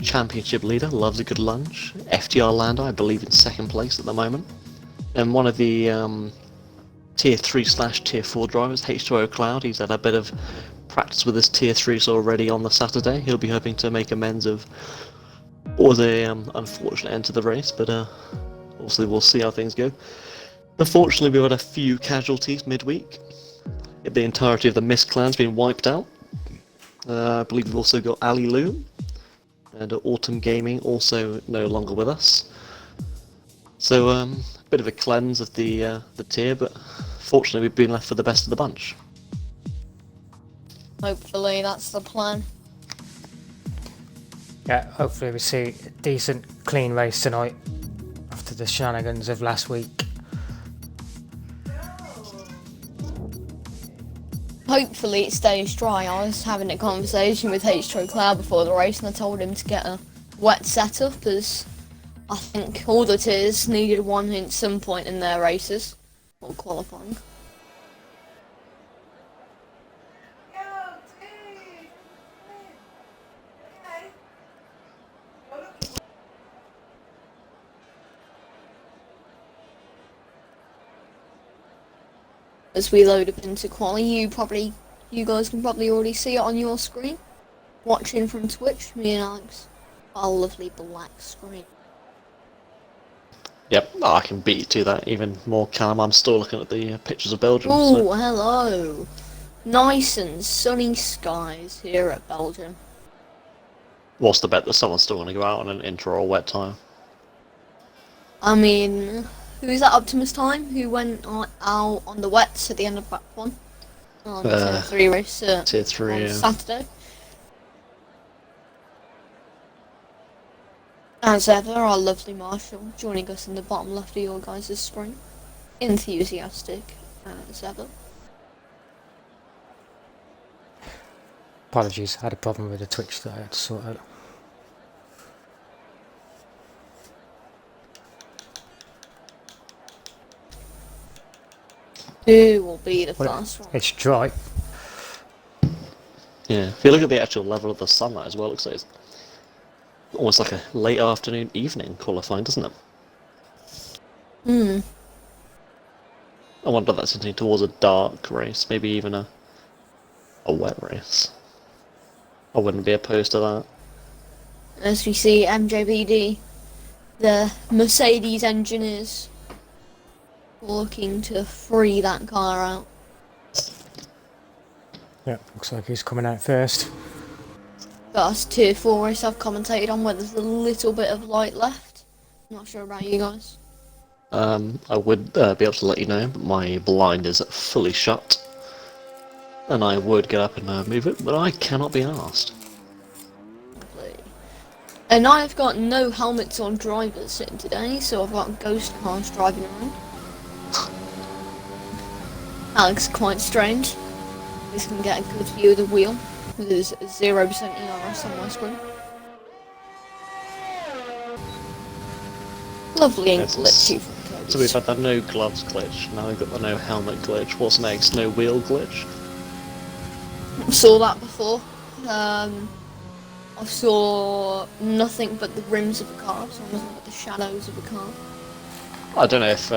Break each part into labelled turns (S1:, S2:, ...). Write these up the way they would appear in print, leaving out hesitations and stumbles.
S1: Championship leader loves a good lunge. FTR Lando, I believe, in second place at the moment. And one of the Tier 3/Tier 4 drivers, H2O Cloud, he's had a bit of practice with his Tier 3s already on the Saturday. He'll be hoping to make amends of what was a unfortunate end to the race, but obviously we'll see how things go. Unfortunately, we've had a few casualties midweek. The entirety of the Mist clan's been wiped out. I believe we've also got Ali Lu, and Autumn Gaming also no longer with us. So a bit of a cleanse of the tier, but fortunately we've been left with the best of the bunch.
S2: Hopefully that's the plan.
S3: Yeah, hopefully we see a decent, clean race tonight after the shenanigans of last week.
S2: Hopefully it stays dry. I was having a conversation with H2O Cloud before the race and I told him to get a wet setup, as I think all the tiers needed one at some point in their races or qualifying. As we load up into quali, you guys can probably already see it on your screen. Watching from Twitch, me and Alex, our lovely black screen.
S1: Yep, I can beat you to that even more, Callum. I'm still looking at the pictures of Belgium.
S2: Oh,
S1: so.
S2: hello! Nice and sunny skies here at Belgium.
S1: What's the bet that someone's still going to go out on an intro or wet tire?
S2: I mean, who's that Optimus Time who went out on the wets at the end of that one? On the Tier 3 race
S1: Tier 3,
S2: on Saturday. As ever, our lovely Marshall joining us in the bottom left of your guys' screen. Enthusiastic as ever.
S3: Apologies, I had a problem with the Twitch that I had to sort out.
S2: Who will be the first one?
S3: It's dry.
S1: Yeah, if you look at the actual level of the sunlight as well, it looks like it's almost like a late afternoon, evening qualifying, doesn't it?
S2: Hmm.
S1: I wonder if that's something towards a dark race, maybe even a wet race. I wouldn't be opposed to that.
S2: As we see MJBD, the Mercedes engineers, looking to free that car out.
S3: Yeah, looks like he's coming out first.
S2: First Tier 4 race I've commentated on where there's a little bit of light left. Not sure about you guys.
S1: I would be able to let you know, but my blind is fully shut. And I would get up and move it, but I cannot be asked.
S2: And I've got no helmets on drivers sitting today, so I've got ghost cars driving around. Alex is quite strange. He's going to get a good view of the wheel with his 0% ERS on my screen. Lovely and glitchy from Toby's.
S1: So we've had the no gloves glitch, now we've got the no helmet glitch. What's next? No wheel glitch?
S2: Saw that before. I saw nothing but the rims of the car, so nothing but the shadows of the car.
S1: I don't know if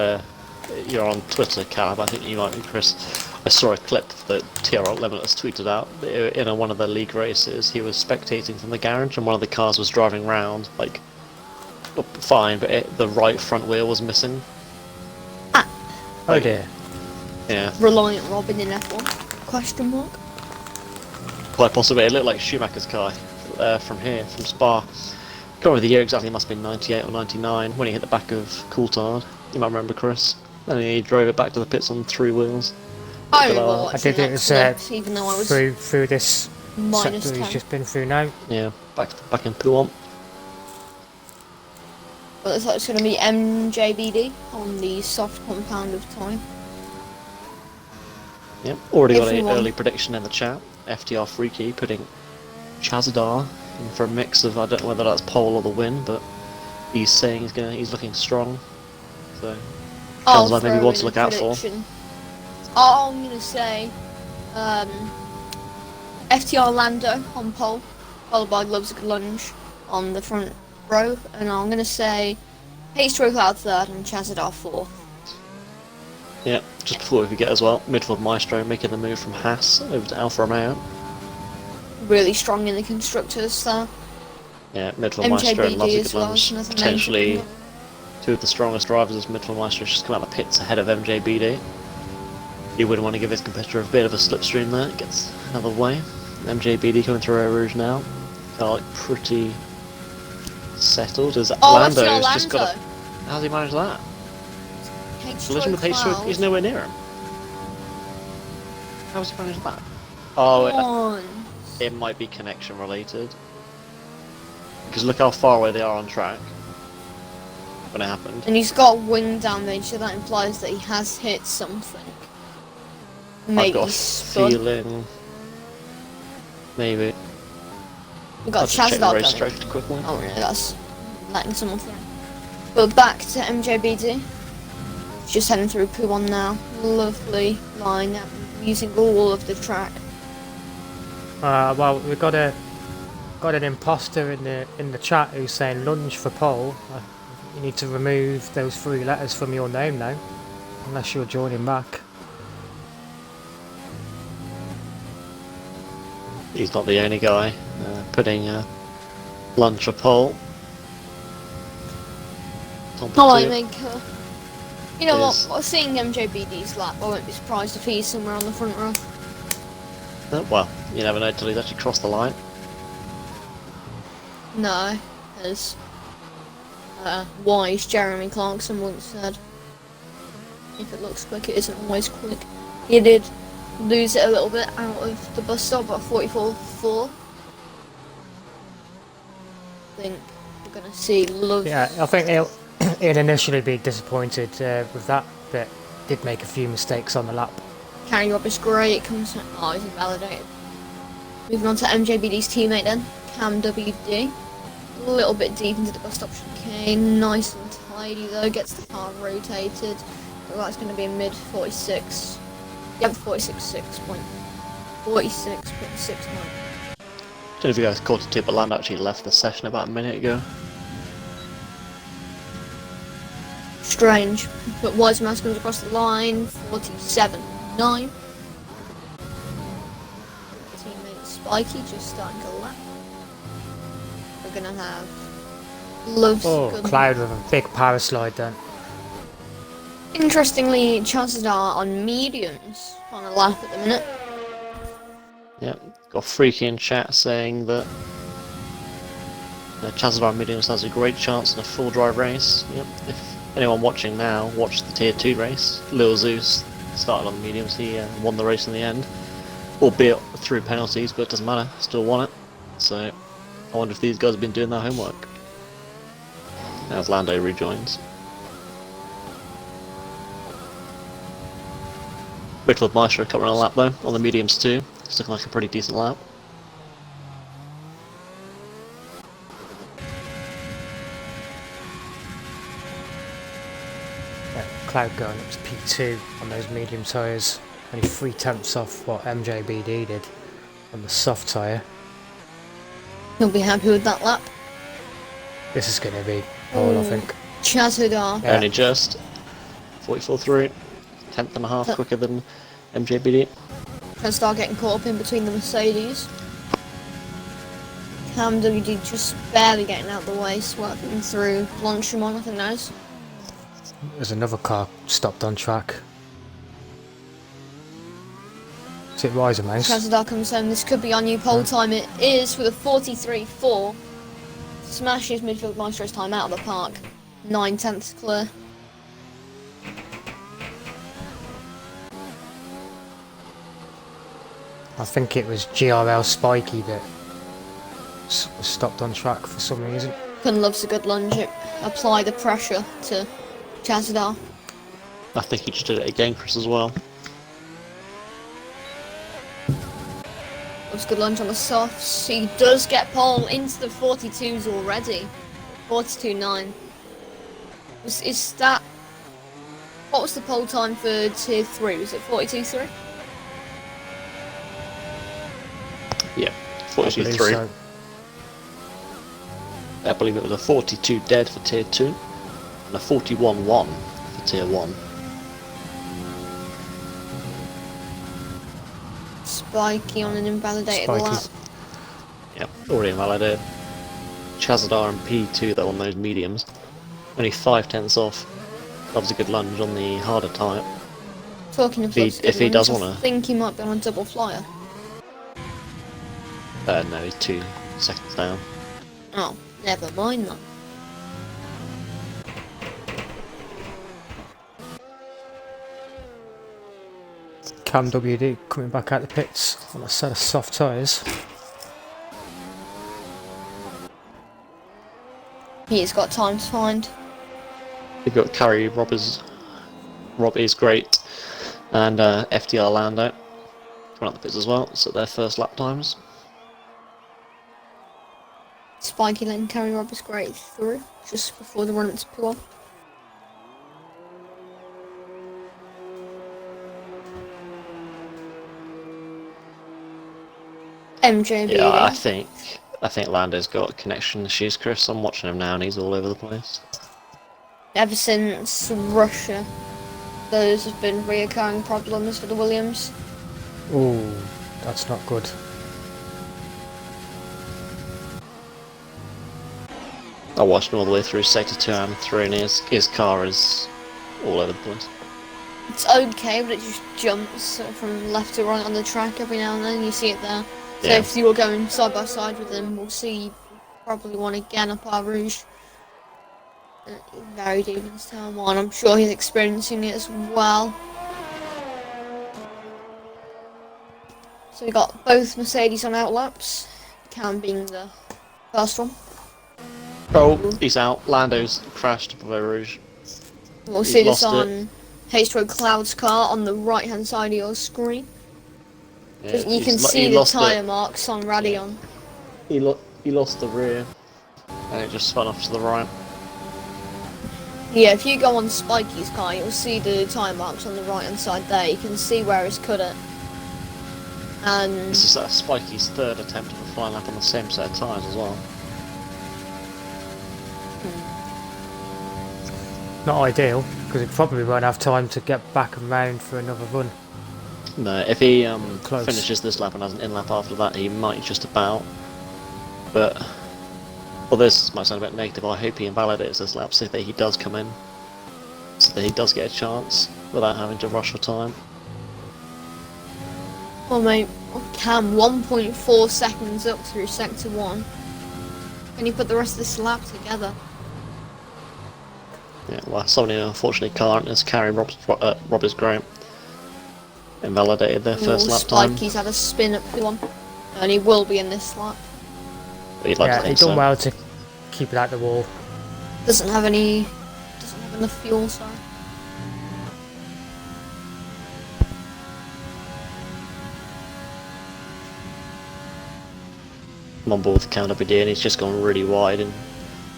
S1: you're on Twitter, Caleb, I think you might be, Chris. I saw a clip that TR Limitless tweeted out. In one of the league races, he was spectating from the garage and one of the cars was driving round, like, fine, but the right front wheel was missing.
S2: Ah.
S3: Oh dear.
S1: Yeah.
S2: Reliant Robin in F1? Question mark?
S1: Quite possibly. It looked like Schumacher's car from here, from Spa. Can't remember the year exactly, it must have been 98 or 99, when he hit the back of Coulthard. You might remember, Chris. And he drove it back to the pits on 3 wheels.
S2: I remember watching
S3: I did it
S2: that clip, even though I was
S3: through this
S2: minus
S3: sector
S2: 10.
S3: he's just been through now.
S1: Yeah, back in P1.
S2: But it's like it's going to be MJBD on the soft compound of time.
S1: Yep, already got an
S2: Everyone.
S1: early prediction in the chat. FTR Freaky putting Chazadar in for a mix of, I don't know whether that's pole or the win, but he's saying he's looking strong. So sounds like maybe one to look out for.
S2: I'm going to say FTR Lando on pole, followed by Gloves a Good Lunge, on the front row, and I'm going to say H2O Cloud third and Chazadar fourth.
S1: Yeah, just before we forget as well, midfield Maestro making the move from Haas over to Alfa Romeo.
S2: Really strong in the constructors there.
S1: Yeah, midfield Maestro and
S2: MJBD
S1: loves a
S2: as
S1: good
S2: well,
S1: lunge.
S2: so nothing
S1: Potentially
S2: major.
S1: two of the strongest drivers as midfield Maestro just come out of the pits ahead of MJBD. You wouldn't want to give his competitor a bit of a slipstream there, gets another way. MJBD coming through Eau Rouge now. Car like pretty settled as Lando's
S2: FTR
S1: just got a... How's he managed that? Collision with H2O, he's nowhere near him. How's he managed that? Oh, it might be connection related. Because look how far away they are on track when it happened.
S2: And he's got wing damage, so that implies that he has hit something. Maybe
S1: I've got a
S2: spun.
S1: feeling... Maybe.
S2: We've got
S1: I'll just check the
S2: Chazadar
S1: race
S2: going.
S1: straight quickly.
S2: Oh no, that's letting someone through. But back to MJBD. Just heading through P1 now. Lovely line, using all of the track.
S3: Well, we've got an imposter in the chat who's saying lunge for pole. You need to remove those 3 letters from your name now, unless you're joining back.
S1: He's not the only guy putting lunch for pole.
S2: I think, you know what, seeing MJBD's lap, I won't be surprised if he's somewhere on the front row.
S1: Well, you never know until he's actually crossed the line.
S2: No, as wise Jeremy Clarkson once said, if it looks quick, it isn't always quick. He did lose it a little bit out of the bus stop at 44.4. I think we're going to see love.
S3: Yeah, I think he'll initially be disappointed with that, but did make a few mistakes on the lap.
S2: Carry Rob is great, comes he's invalidated. Moving on to MJBD's teammate then, Cam WD. A little bit deep into the bus stop chicane, nice and tidy though, gets the car rotated. But that's going to be a mid 46. Yep, 46.69.
S1: Don't know if you guys caught it too, but Land actually left the session about a minute ago.
S2: Strange, but Wise Mouse comes across the line, 47.9. Teammate Spiky just starting to lap. We're gonna have Love's good.
S3: Cloud with a big power slide then.
S2: Interestingly, chances are on mediums on a lap at the minute.
S1: Yeah, got Freaky in chat saying that Chazadar Mediums has a great chance in a full drive race. Yep, if anyone watching now watched the Tier 2 race, Lil Zeus started on the mediums, he won the race in the end. Albeit through penalties, but it doesn't matter, still won it. So, I wonder if these guys have been doing their homework. As Lando rejoins. Midfield Maestro covering a lap though, on the mediums too. It's looking like a pretty decent lap.
S3: Yeah, Cloud going up to P2 on those medium tyres. Only 3/10 off what MJBD did on the soft tyre.
S2: He'll be happy with that lap.
S3: This is going to be pole, I think.
S2: Chazadar.
S3: Yeah.
S1: Only just 44.3, 10th and a half quicker than MJBD.
S2: Gonna start getting caught up in between the Mercedes. Cam WD just barely getting out of the way, swerving through Lunchroom on, I think that is.
S3: There's another car stopped on track. Is it Riser Mouse?
S2: Chazadar comes home, this could be our new pole time. It is with a 43.4. Smashes midfield Maestro's time out of the park. 9/10 clear.
S3: I think it was GRL Spiky that was stopped on track for some reason.
S2: Kun loves a good lunge. Apply the pressure to Chazadar.
S1: I think he just did it again, Chris, as well.
S2: Loves a good lunge on the softs. He does get pole into the 42s already. 42.9. Is that... What was the pole time for Tier 3? Was it 42.3?
S1: Yeah,
S3: I believe
S1: 42.3.
S3: so.
S1: I believe it was a 42 dead for tier 2 and a 41-1 for tier 1.
S2: Spiky on an invalidated
S3: Spiky's-
S2: lap.
S1: Yep, already invalidated. Chazadar and P2 though on those mediums. Only 5/10 off. That was a good lunge on the harder type.
S2: Talking of
S1: If he does
S2: I
S1: wanna-
S2: think he might be on a double flyer.
S1: No, he's 2 seconds down.
S2: Oh, never mind that.
S3: Cam WD coming back out the pits on a set of soft tyres.
S2: He's got time to find.
S1: We've got Carry Rob is great, and FTR Lando coming up the pits as well. So their first lap times.
S2: Spiky letting Carry Roberts great through just before the run into P1. MJB.
S1: Yeah, I think Lando's got connection issues, Chris. I'm watching him now, and he's all over the place.
S2: Ever since Russia, those have been reoccurring problems for the Williams.
S3: Ooh, that's not good.
S1: I watched him all the way through Sector 2 and 3, and his car is all over the place.
S2: It's okay, but it just jumps from left to right on the track every now and then. You see it there. So
S1: Yeah.
S2: if you were going side by side with him, we'll see probably one again up our Rouge. Very deep into turn 1. I'm sure he's experiencing it as well. So we got both Mercedes on outlaps. Cam being the first one.
S1: Oh, he's out. Lando's crashed below Rouge.
S2: We'll
S1: He's
S2: see this
S1: lost
S2: on H2O Cloud's car on the right hand side of your screen.
S1: Yeah,
S2: You can
S1: he
S2: see the
S1: lost
S2: tyre marks on Radeon.
S1: He lost the rear, and it just spun off to the right.
S2: Yeah, if you go on Spiky's car, you'll see the tyre marks on the right hand side there. You can see where it's cut it. And
S1: This is Spikey's third attempt of a flying lap on the same set of tyres as well.
S3: Not ideal, because he probably won't have time to get back and round for another run.
S1: No, if he
S3: Close.
S1: finishes this lap and has an in-lap after that, he might just about. But, well, this might sound a bit negative. I hope he invalidates this lap so that he does come in, so that he does get a chance without having to rush for time.
S2: well, mate, Cam 1.4 seconds up through sector 1. Can you put the rest of this lap together?
S1: Yeah, well, somebody unfortunately can't. As Carry Roberts Grant invalidated their first lap time.
S2: Spiky's had a spin at P1, and he will be in this lap.
S1: But he'd like
S3: Yeah,
S1: to
S3: he
S1: think
S3: done
S1: so.
S3: well to keep it out the wall.
S2: Doesn't have enough fuel, sorry.
S1: I'm on board with the counter BD, and he's just gone really wide and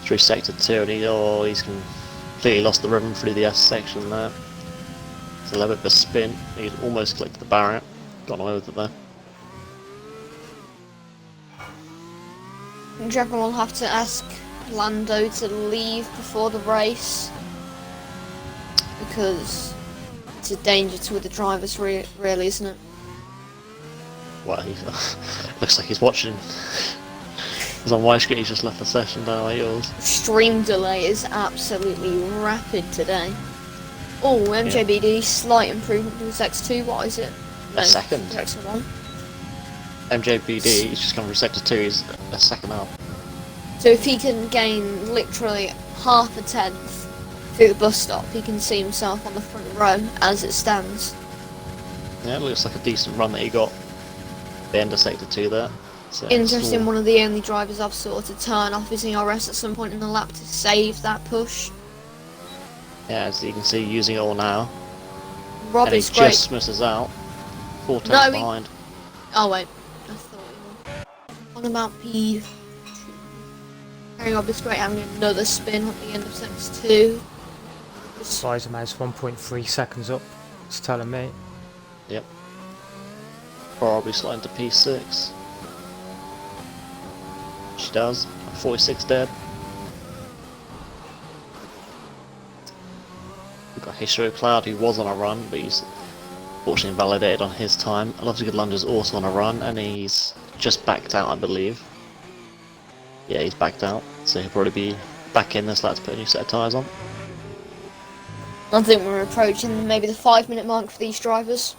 S1: through sector 2, and he's completely lost the rhythm through the S section there. It's a little bit of a spin. He's almost clicked the barrier, got away with it there.
S2: I think Dragon will have to ask Lando to leave before the race because it's a danger to the drivers, really, isn't it?
S1: Well, he looks like he's watching. He's on widescreen. He's just left the session down like yours.
S2: Stream delay is absolutely rapid today. Oh, MJBD, slight improvement from sector 2. What is it?
S1: A second.
S2: Sector 1.
S1: MJBD, he's just gone from sector 2. He's a second up.
S2: So if he can gain literally half a tenth through the bus stop, he can see himself on the front row as it stands.
S1: Yeah, it looks like a decent run that he got. The end of sector 2 there. So
S2: Interesting,
S1: it's
S2: one of the only drivers I've saw to turn off his ERS at some point in the lap to save that push.
S1: Yeah, as you can see, using it all now.
S2: Rob
S1: And he
S2: is great.
S1: just misses out. 4 tenths
S2: No,
S1: behind.
S2: Oh wait, I thought he was. What about P2? Rob is great having another spin at the end of sector 2.
S3: Size amounts 1.3 seconds up. It's telling me.
S1: Yep. Probably sliding to P6. She does. 46 dead. H2O Cloud, who was on a run, but he's fortunately invalidated on his time. Loves a Good Lunge is also on a run, and he's just backed out, I believe. Yeah, he's backed out, so he'll probably be back in this lap to put a new set of tyres on.
S2: I think we're approaching maybe the 5-minute mark for these drivers.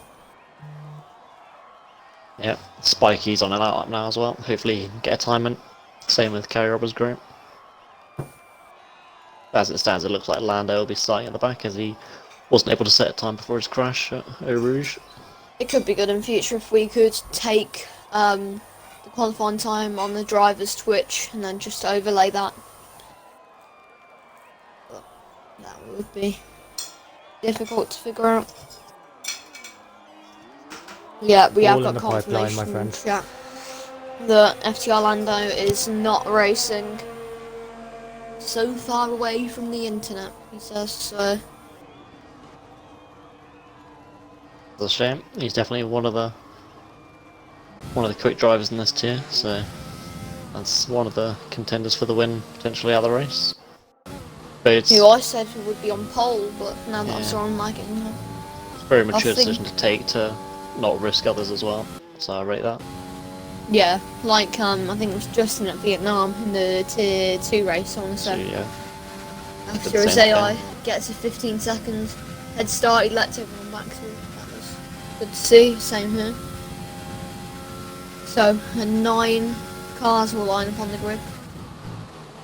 S1: Yeah, Spikey's on an outlap now as well. Hopefully he can get a time in. Same with Carry Robber's group. As it stands, it looks like Lando will be starting at the back as he wasn't able to set a time before his crash at Eau Rouge.
S2: It could be good in future if we could take the qualifying time on the driver's Twitch and then just overlay that. But that would be difficult to figure out. Yeah, we have
S3: All in
S2: got
S3: the pipeline,
S2: confirmation
S3: my friend.
S2: from chat that FTR Lando is not racing so far away from the internet, he says, so...
S1: It's a shame. He's definitely one of the quick drivers in this tier, so that's one of the contenders for the win potentially out of the race. But it's
S2: Who I said would be on pole, but now that
S1: Yeah.
S2: I'm on like it,
S1: a very mature
S2: think-
S1: decision to take to not risk others as well. So I rate that.
S2: yeah, like I think it was Justin at Vietnam in the tier 2 race, I want to
S1: So
S2: say.
S1: yeah,
S2: After
S1: the
S2: his
S1: same
S2: AI
S1: thing.
S2: gets a 15 seconds head start, he lets everyone back through. That was good to see, same here. So, 9 cars will line up on the grid.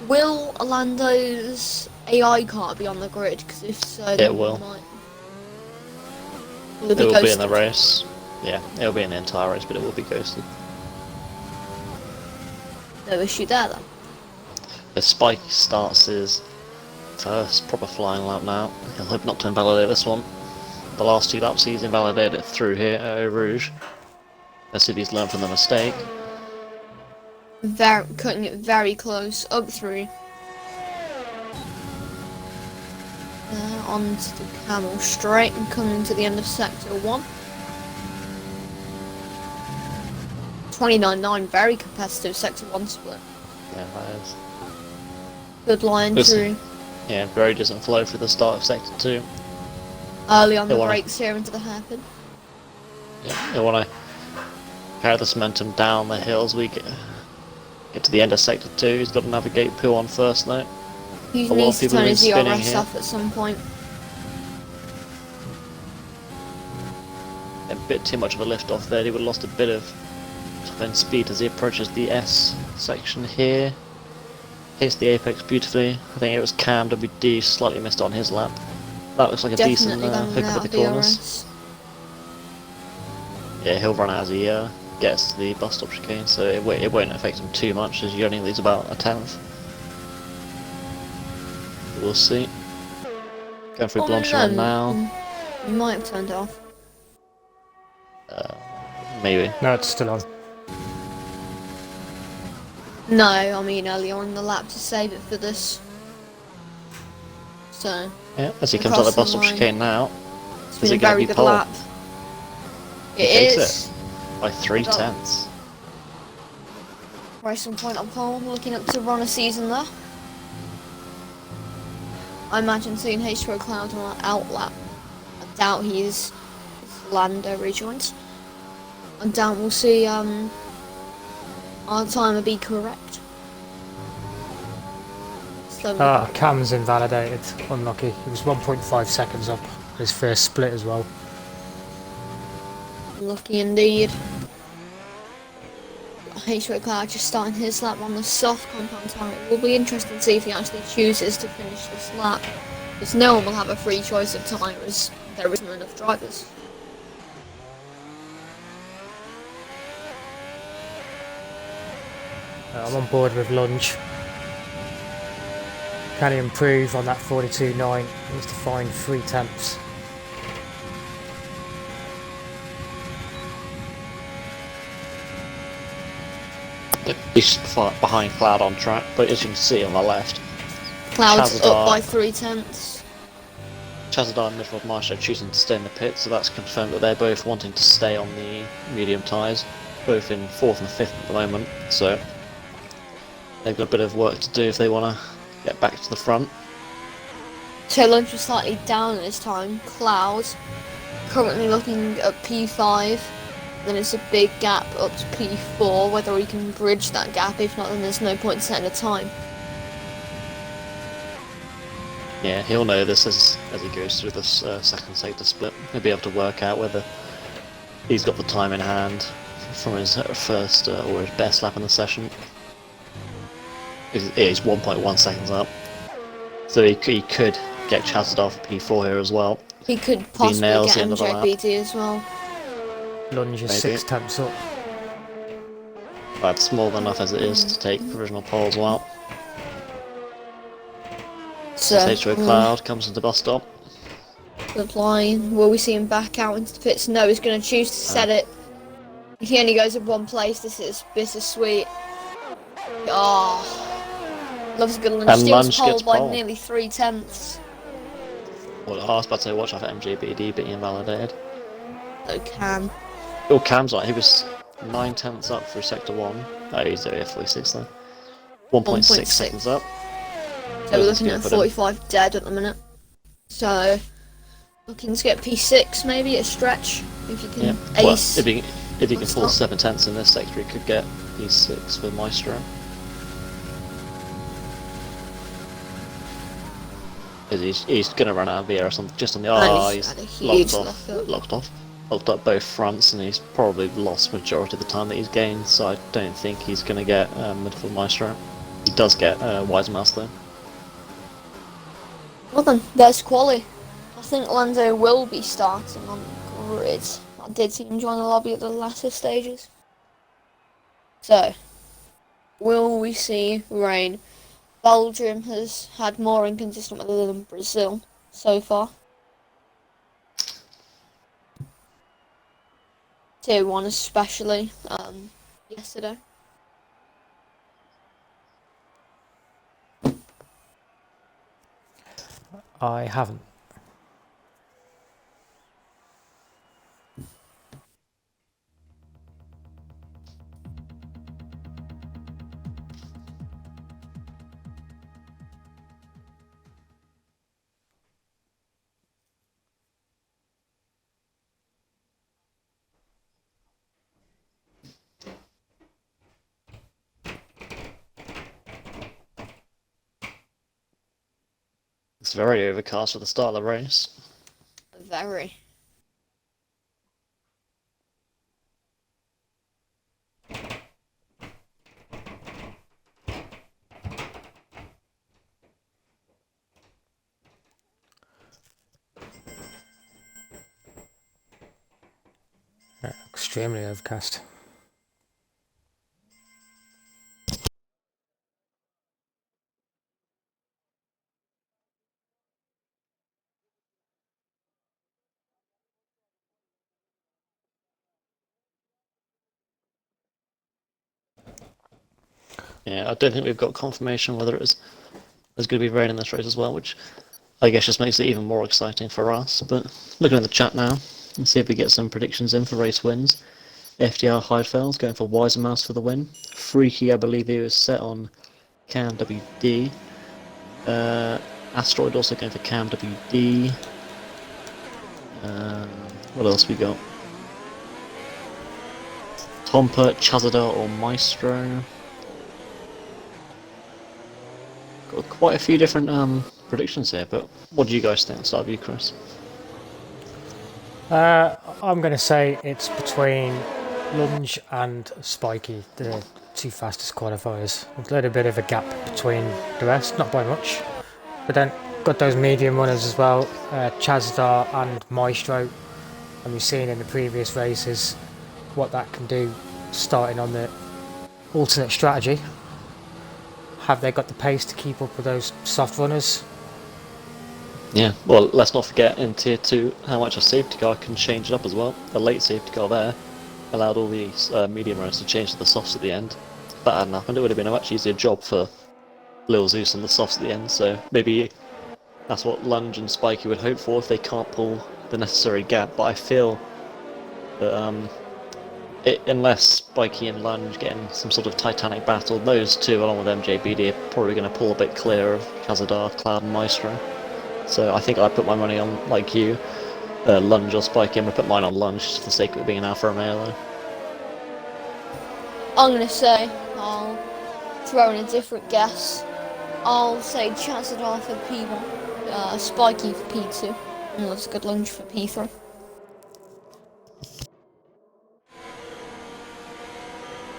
S2: Will Orlando's AI car be on the grid? Because if so, then
S1: will.
S2: Might...
S1: it will be in the
S2: ghosted?
S1: race. Yeah, it will be in the entire race, but it will be ghosted.
S2: No issue there then.
S1: The Spike starts his first proper flying lap now. He'll hope not to invalidate this one. The last 2 laps he's invalidated it through here at Eau Rouge. Let's see if he's learned from the mistake.
S2: Cutting it very close, up through. Onto the Camel straight and coming to the end of sector 1. 29.9, very competitive sector 1 split.
S1: Yeah, that is.
S2: Good line
S1: Good.
S2: through.
S1: Yeah, very decent flow for the start of sector 2.
S2: Early on
S1: They
S2: the
S1: wanna-
S2: brakes here into the hairpin.
S1: Yeah, they want to carry this momentum down the hills. We get to the end of sector 2. He's got to navigate Pooh on first though.
S2: He
S1: A lot of
S2: needs to
S1: people
S2: turn
S1: have
S2: his
S1: been spinning
S2: DRS
S1: here.
S2: off at some point.
S1: A bit too much of a lift off there. He would have lost a bit of top end speed as he approaches the S section here. Hits the apex beautifully. I think it was Cam WD slightly missed on his lap. That looks like a decent
S2: Definitely going
S1: hook
S2: out
S1: up
S2: of
S1: at the corners.
S2: DRS.
S1: Yeah, he'll run out as he gets to the bus stop chicane, so it won't affect him too much as he only leaves about a 10th. We'll see. Going through Blanchard now.
S2: You might have turned it off.
S1: Maybe.
S3: No, it's still on.
S2: No, I mean earlier on in the lap to save it for this. So,
S1: Yeah, as he comes out the
S2: Across
S1: bus
S2: the
S1: stop
S2: line.
S1: chicane now.
S2: it's
S1: Is
S2: been a
S1: it gonna
S2: very
S1: be
S2: good
S1: pole?
S2: lap.
S1: He
S2: It
S1: takes
S2: is.
S1: By 3
S2: Well-
S1: tenths.
S2: Racing point on pole, looking up to run a season there. I imagine seeing H2O Cloud on an outlap. I doubt he is. If Lando rejoins. I doubt we'll see our timer be correct. So,
S3: Ah, Cam's invalidated. Unlucky. He was 1.5 seconds up his first split as well.
S2: lucky indeed. H2O Cloud just starting his lap on the soft compound tire. It will be interesting to see if he actually chooses to finish this lap. Because no one will have a free choice of tires. There isn't enough drivers.
S3: I'm on board with Lunge. Can he improve on that 42.9? He needs to find 3 tenths.
S1: He's behind Cloud on track, but as you can see on the left,
S2: Cloud's
S1: Chazadar.
S2: up by 3 tenths.
S1: Chazadar and Midfield Maestro choosing to stay in the pit, so that's confirmed that they're both wanting to stay on the medium tyres, both in 4th and 5th at the moment, so they've got a bit of work to do if they want to get back to the front.
S2: So Lunch was slightly down this time. Cloud currently looking at P5. Then it's a big gap up to P4. Whether we can bridge that gap, if not, then there's no point setting a time.
S1: Yeah, he'll know this as he goes through this second sector split. He'll be able to work out whether he's got the time in hand from his first or his best lap in the session. He's 1.1 seconds up, so he could get Chazadar for P4 here as well.
S2: He could possibly
S1: nails
S2: get
S1: the end of the lap.
S2: MJBD as well.
S3: Lunge is
S1: Maybe.
S3: 6 tenths up.
S1: That's more than enough as it is to take provisional pole as well.
S2: So,
S1: H2O Cloud comes into bus stop.
S2: good line. Will we see him back out into the pits? No, he's going to choose to set it. He only goes in one place. This is bittersweet. Oh, loves a good lunge.
S1: And
S2: Steals
S1: Lunge
S2: pole
S1: gets
S2: by
S1: pole.
S2: nearly 3 tenths.
S1: Well, I was about to say, watch out for MJBD being invalidated.
S2: So Cam.
S1: Oh, Cam's right, he was 9 tenths up through sector 1. Oh, he's only 46 though. 1.6 seconds up.
S2: So we're
S1: This is
S2: looking
S1: gonna
S2: at
S1: put him-
S2: 45 dead at the minute. So looking to get P6 maybe a stretch if you can
S1: Yeah. Well,
S2: ace.
S1: if he can
S2: What's
S1: fall
S2: that?
S1: 7 tenths in this sector, he could get P6 with Maestro. He's going to run out of air or something just on the.
S2: And
S1: Oh,
S2: he's
S1: he's
S2: had a huge
S1: locked off. Locked up both fronts, and he's probably lost majority of the time that he's gained. So I don't think he's going to get midfield Maestro. He does get Wise Mouse though.
S2: Well then, there's quali. I think Lando will be starting on grid. I did see him join the lobby at the latter stages. So, will we see rain? Belgium has had more inconsistent weather than Brazil so far. Tier 1 especially, yesterday.
S3: I haven't.
S1: It's very overcast for the start of the race.
S2: Very.
S3: Yeah, extremely overcast.
S1: Yeah, I don't think we've got confirmation whether there's going to be rain in this race as well, which I guess just makes it even more exciting for us. But looking at the chat now, and see if we get some predictions in for race wins. FTR Heidfeld's going for Wiser Mouse for the win. Freaky, I believe he was set on Cam WD. Asteroid also going for Cam WD. What else we got? Tompa, Chazadar or Maestro. Got quite a few different predictions here, but what do you guys think? I'll start with you, Chris.
S3: I'm going to say it's between Lunge and Spiky, the two fastest qualifiers. There's a little bit of a gap between the rest, not by much. But then got those medium runners as well, Chazadar and Maestro. And we've seen in the previous races what that can do starting on the alternate strategy. Have they got the pace to keep up with those soft runners?
S1: Yeah, well, let's not forget in Tier 2 how much a safety car can change it up as well. A late safety car there allowed all these medium runners to change to the softs at the end. If that hadn't happened, it would have been a much easier job for Lil Zeus on the softs at the end, so maybe that's what Lunge and Spiky would hope for if they can't pull the necessary gap. But I feel that unless Spiky and Lunge get in some sort of titanic battle, those two along with MJBD are probably going to pull a bit clear of Chazadar, Cloud and Maestro. So I think I put my money on, like you, Lunge or Spike. I'm gonna put mine on Lunge just for the sake of it being an Alfa Romeo though.
S2: I'm gonna say I'll throw in a different guess. I'll say Chazadar for P1, Spiky for P2, and that's a good lunge for P3.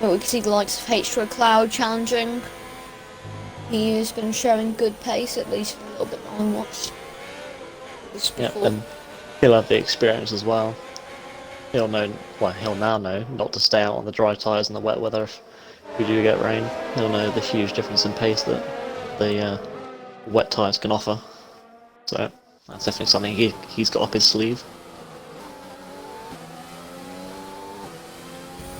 S2: But we can see the likes of H2O Cloud challenging. He has been showing good pace, at least for a little bit more than once.
S1: Yeah, and he'll have the experience as well. He'll know, well, he'll now know not to stay out on the dry tyres in the wet weather if we do get rain. He'll know the huge difference in pace that the wet tyres can offer. So that's definitely something he's got up his sleeve.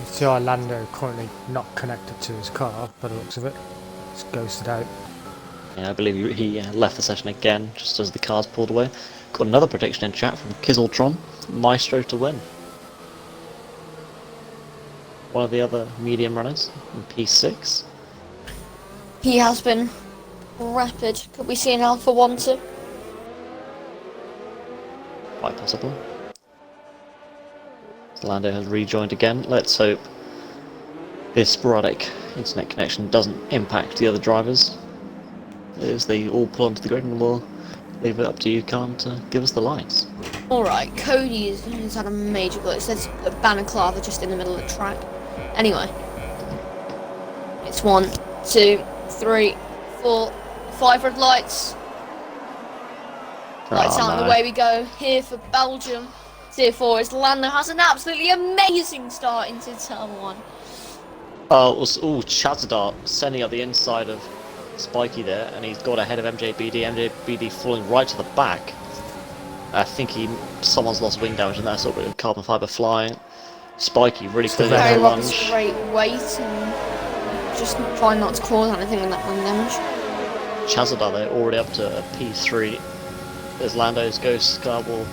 S3: You see Orlando currently not connected to his car by the looks of it. It's ghosted out.
S1: Yeah, I believe he left the session again just as the cars pulled away. Got another prediction in chat from Kizzletron, Maestro to win. One of the other medium runners in P6.
S2: He has been rapid. Could we see an Alpha 1-2?
S1: Quite possible. Lando has rejoined again. Let's hope this sporadic internet connection doesn't impact the other drivers as they all pull onto the grid, and we'll leave it up to you, Khan, to give us the lights.
S2: Alright, Cody has had a major glitch. There's a balaclava just in the middle of the track. Anyway. It's 1, 2, 3, 4, 5 red lights. Lights out, and away we go. Here for Belgium. Tier 4 is Lando has an absolutely amazing start into turn 1.
S1: Chazadar sending up the inside of Spiky there, and he's got ahead of MJBD. MJBD falling right to the back. I think someone's lost wing damage in that sort of carbon fibre flying. Spiky really clearly
S2: Very
S1: has a
S2: Roberts
S1: lunge.
S2: great weight and just trying not to cause anything with that wing damage.
S1: Chazadar though already up to a P3. As Lando's Ghost car will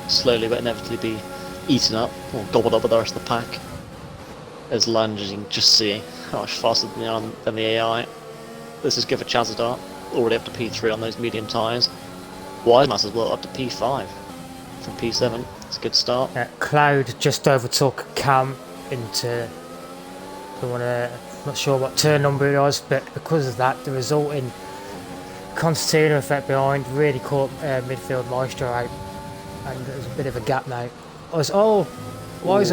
S1: slowly but inevitably be eaten up or gobbled up by the rest of the pack. As Lunge, as you can just see how much faster than the AI. This is good for Chazadar, already up to P3 on those medium tyres. Wisemas as well up to P5 from P7. It's a good start.
S3: Yeah, Cloud just overtook Cam into not sure what turn number it was, but because of that, the resulting concertina effect behind really caught midfield Maestro out, and there's a bit of a gap now.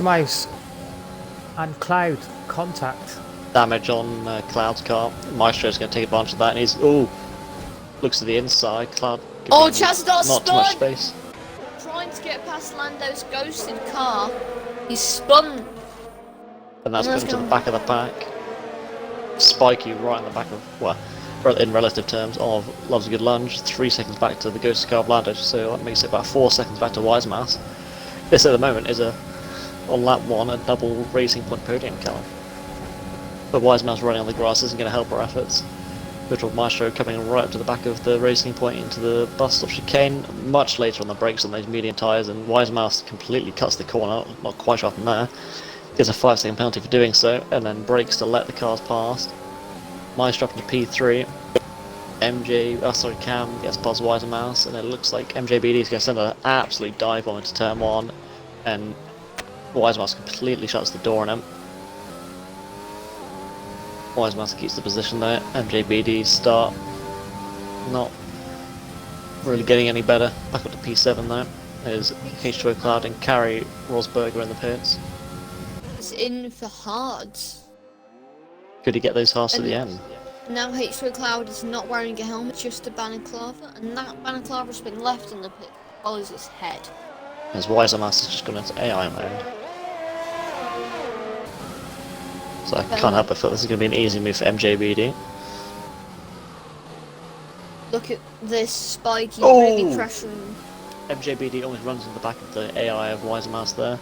S3: Mouse and Cloud contact.
S1: Damage on Cloud's car. Maestro's going to take advantage of that, and he's looks to the inside. Cloud.
S2: Chazadar
S1: not too much space.
S2: Trying to get past Lando's ghosted car. He's spun.
S1: And that's put him to the back of the pack. Spiky right in the back of, well, in relative terms of Loves a Good Lunge. 3 seconds back to the ghosted car of Lando, so that makes it about 4 seconds back to Wisemas. This at the moment is on lap 1, a double Racing Point podium car. But Wisemas running on the grass isn't going to help our efforts. Virtual Maestro coming right up to the back of the Racing Point into the bus stop chicane, much later on the brakes on those medium tyres, and Wisemas completely cuts the corner, not quite sharp in there. Gets a 5-second penalty for doing so, and then brakes to let the cars past. Maestro up into P3. Cam gets past Wisemas, and it looks like MJBD is going to send an absolute dive bomb into turn 1, and Wisemas completely shuts the door on him. Wisemas keeps the position there. MJBD's start not really getting any better. Back up to P7 though. There's H2O Cloud and Carrie Rosberger in the pits.
S2: It's in for hards.
S1: Could he get those hards to the end?
S2: Now H2O Cloud is not wearing a helmet, just a balaclava, and that balaclava has been left in the pit as well as his head.
S1: As Wisemas has just gone into AI mode. So I can't help but feel this is going to be an easy move for MJBD.
S2: Look at this Spiky really pressuring.
S1: MJBD almost runs in the back of the AI of Wisemas there.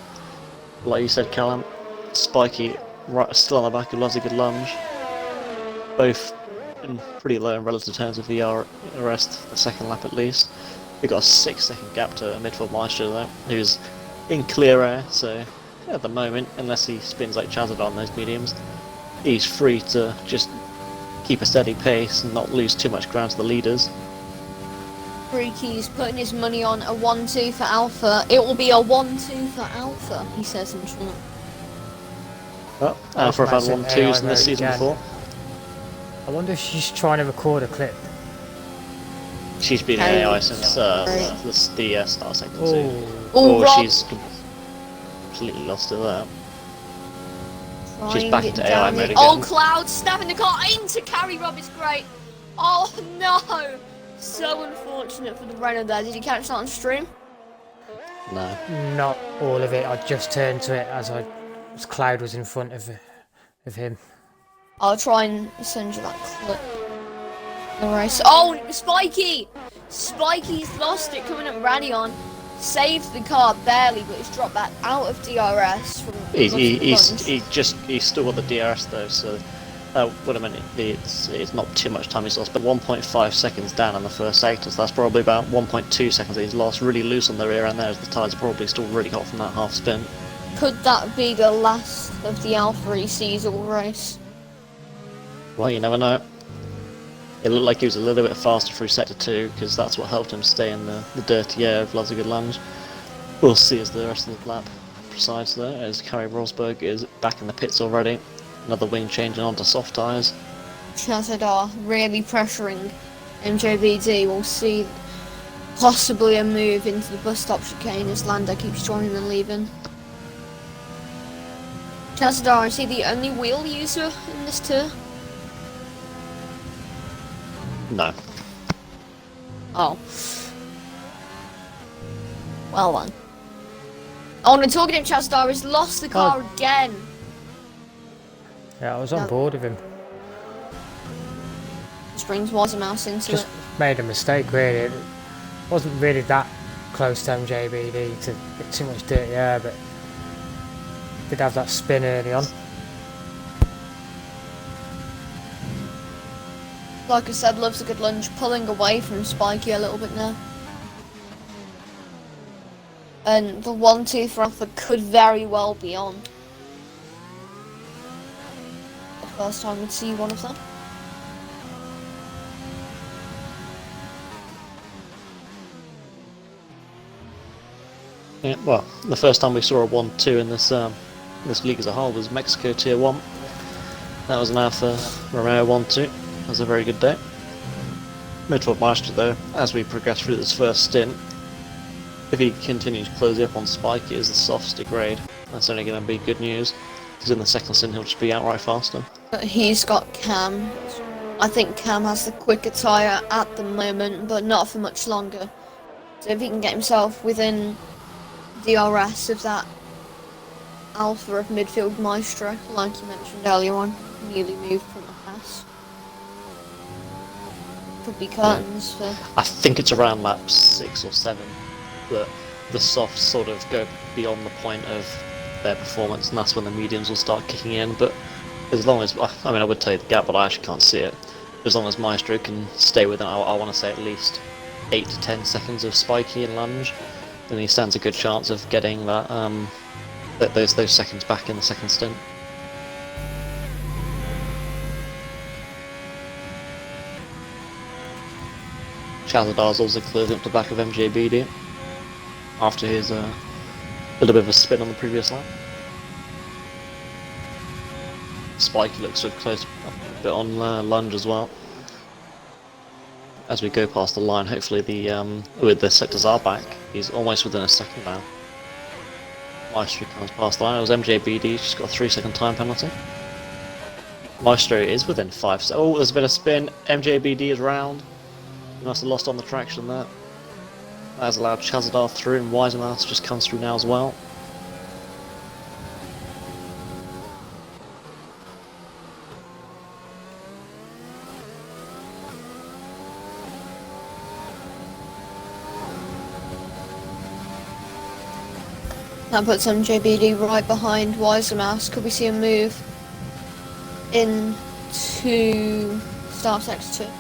S1: Like you said, Callum, Spiky still on the back who loves a good lunge. Both in pretty low in relative terms of the rest, the second lap at least. We've got a 6-second gap to midfield Maestro though, who's in clear air, so at the moment, unless he spins like Chazadar on those mediums, he's free to just keep a steady pace and not lose too much ground to the leaders.
S2: Freaky's putting his money on a 1-2 for Alpha. It will be a 1-2 for Alpha, he says in short.
S1: Well, Alpha have had
S3: Massive
S1: 1-2s
S3: AI
S1: in this season
S3: again.
S1: before.
S3: I wonder if she's trying to record a clip.
S1: She's been
S2: Hey.
S1: AI since the start second
S3: Oh,
S1: too.
S2: Oh,
S1: Or
S2: Rob
S1: she's completely lost it there.
S2: trying
S1: she's back
S2: it
S1: into AI
S2: down
S1: mode
S2: in-
S1: again.
S2: Oh, Cloud snapping the car into carry Rob is great. Oh no! So unfortunate for the Renault there. Did you catch that on stream?
S1: No.
S3: not all of it. I just turned to it as Cloud was in front of him.
S2: I'll try and send you that clip. The race. Oh, Spiky! Spiky's lost it coming up Radion. Saved the car barely, but it's dropped back out of DRS from
S1: He's still got the DRS though, so wait a minute, it's not too much time he's lost, but 1.5 seconds down in the first sector, so that's probably about 1.2 seconds that he's lost, really loose on the rear end there, as the tyres are probably still really hot from that half spin.
S2: Could that be the last of the Alpha he sees all race?
S1: Well, you never know. It looked like he was a little bit faster through sector 2, because that's what helped him stay in the dirty air of lots of good lunge. We'll see as the rest of the lap presides there, as Carrie Rosberg is back in the pits already. Another wing changing onto soft tyres.
S2: Chazadar really pressuring MJBD. We'll see possibly a move into the bus stop chicane as Lando keeps joining and leaving. Chazadar, is he the only wheel user in this tour?
S1: No.
S2: Oh. Well then. Oh, and talking to Chazadar has lost the car again.
S3: Yeah, I was on
S2: No.
S3: board with him.
S2: This brings Mouse into
S3: Just
S2: it.
S3: made a mistake really. It wasn't really that close to MJBD to get too much dirty air, but did have that spin early on.
S2: Like I said, loves a good lunge, pulling away from Spiky a little bit now. And the 1-2 for Alpha could very well be on. The first time we'd see one of them.
S1: Yeah, well, the first time we saw a 1-2 in this league as a whole was Mexico Tier 1. That was an Alfa Romeo 1-2. That was a very good day. Midfield Maestro though, as we progress through this first stint, if he continues closing up on Spike, it is the soft degrade. That's only going to be good news, because in the second stint he'll just be outright faster.
S2: But he's got Cam. I think Cam has the quicker tyre at the moment, but not for much longer. So if he can get himself within DRS of that Alpha of midfield Maestro, like you mentioned earlier on, newly moved from the pass. Could be curtains for...
S1: I think it's around lap 6 or 7 that the softs sort of go beyond the point of their performance, and that's when the mediums will start kicking in. But as long as, I mean, I would tell you the gap, but I actually can't see it. As long as Maestro can stay within, I want to say at least 8 to 10 seconds of spiky and lunge, then he stands a good chance of getting that those seconds back in the second stint. Chazadar's also closing up the back of MJBD after his little bit of a spin on the previous lap. Spiky looks sort of close a bit on lunge as well. As we go past the line, hopefully with the sectors are back, he's almost within a second now. Maestro comes past the line. It was MJBD, she's got a 3-second time penalty. Maestro is within 5 seconds. Oh, there's a bit of spin. MJBD is round. He must have lost on the traction there. That has allowed Chazadar through, and Weisermouse just comes through now as well.
S2: That puts MJBD right behind Weisermouse. Could we see a move into start sector 2?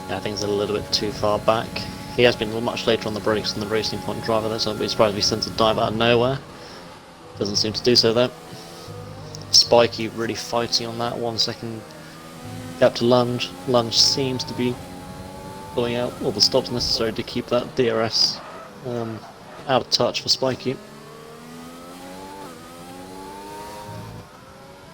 S1: Yeah, I think he's a little bit too far back. He has been much later on the brakes than the Racing Point driver there, so I'd be surprised if he sends a dive out of nowhere. Doesn't seem to do so though. Spiky really fighting on that 1 second gap to lunge. Lunge seems to be pulling out all the stops necessary to keep that DRS out of touch for Spiky.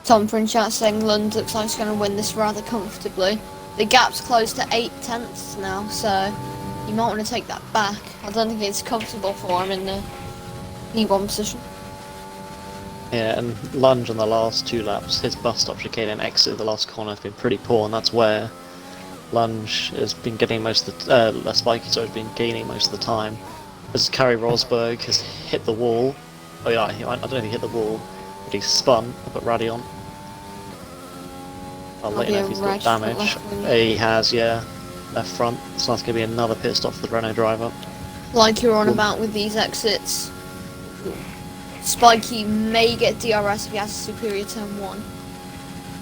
S2: Tom from chat saying Lund looks like he's going to win this rather comfortably. The gap's close to 8/10 now, so you might want to take that back. I don't think it's comfortable for him in the P1 position.
S1: Yeah, and Lunge on the last 2 laps, his bus stop chicane and exit of the last corner have been pretty poor, and that's where Lunge has been getting most of the Spiky has been gaining most of the time. As Carrie Rosberg has hit the wall. Oh yeah, I don't know if he hit the wall, but he spun up at Radion. I'll let you know if he's got damage. He has, yeah, left front. So that's going to be another pit stop for the Renault driver.
S2: Like you're on about with these exits, Spiky may get DRS if he has a superior turn 1.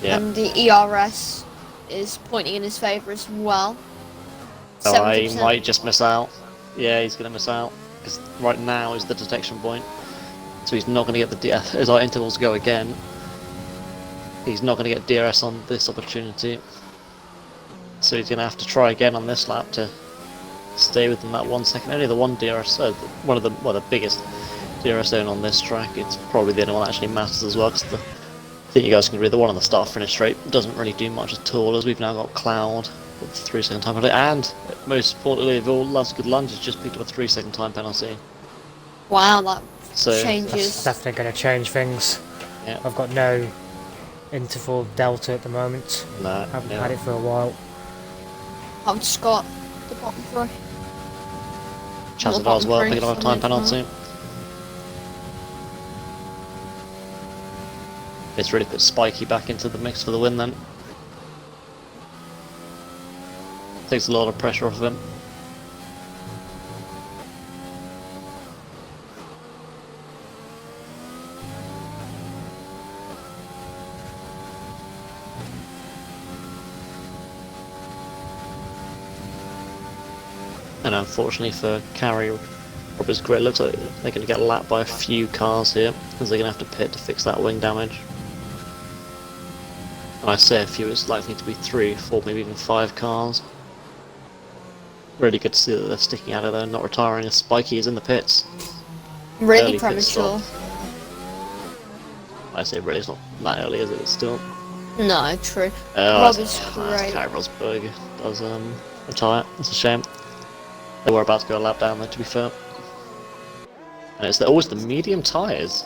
S1: Yeah.
S2: And the ERS is pointing in his favour as well.
S1: So he
S2: 70%.
S1: might just miss out. Yeah, he's going to miss out. Because right now is the detection point. So he's not going to get the DRS. As our intervals go again, he's not going to get DRS on this opportunity. So he's going to have to try again on this lap to stay within that 1 second. Only the one DRS, one of the biggest DRS zone on this track. It's probably the only one that actually matters as well. Because I think you guys can read the one on the start finish straight doesn't really do much at all, as we've now got Cloud with 3-second time penalty, and most importantly of all, Last Good Lunge has just picked up a 3-second time penalty.
S2: Wow, that
S1: So
S2: changes.
S3: That's definitely going to change things.
S1: Yeah.
S3: I've got no interval delta at the moment.
S1: No,
S3: Haven't
S1: yeah.
S3: had it for a while.
S2: I've just got the bottom 3.
S1: Chazadar as well, picking up a time penalty. It's really put Spiky back into the mix for the win then. Takes a lot of pressure off of him. And unfortunately for Carrie, Robert's career, it looks like they're going to get lapped by a few cars here, as they're going to have to pit to fix that wing damage. And I say a few, it's likely to be 3, 4, maybe even 5 cars. Really good to see that they're sticking out of there and not retiring, as Spiky is in the pits.
S2: Really
S1: Early pit
S2: premature.
S1: stop. I say really, it's not that early, is it? It's still...
S2: No, true.
S1: Oh,
S2: Robert's
S1: that's
S2: great.
S1: Kai Rosberg does retire. That's a shame. They were about to go a lap down there, to be fair. And it's always the medium tyres.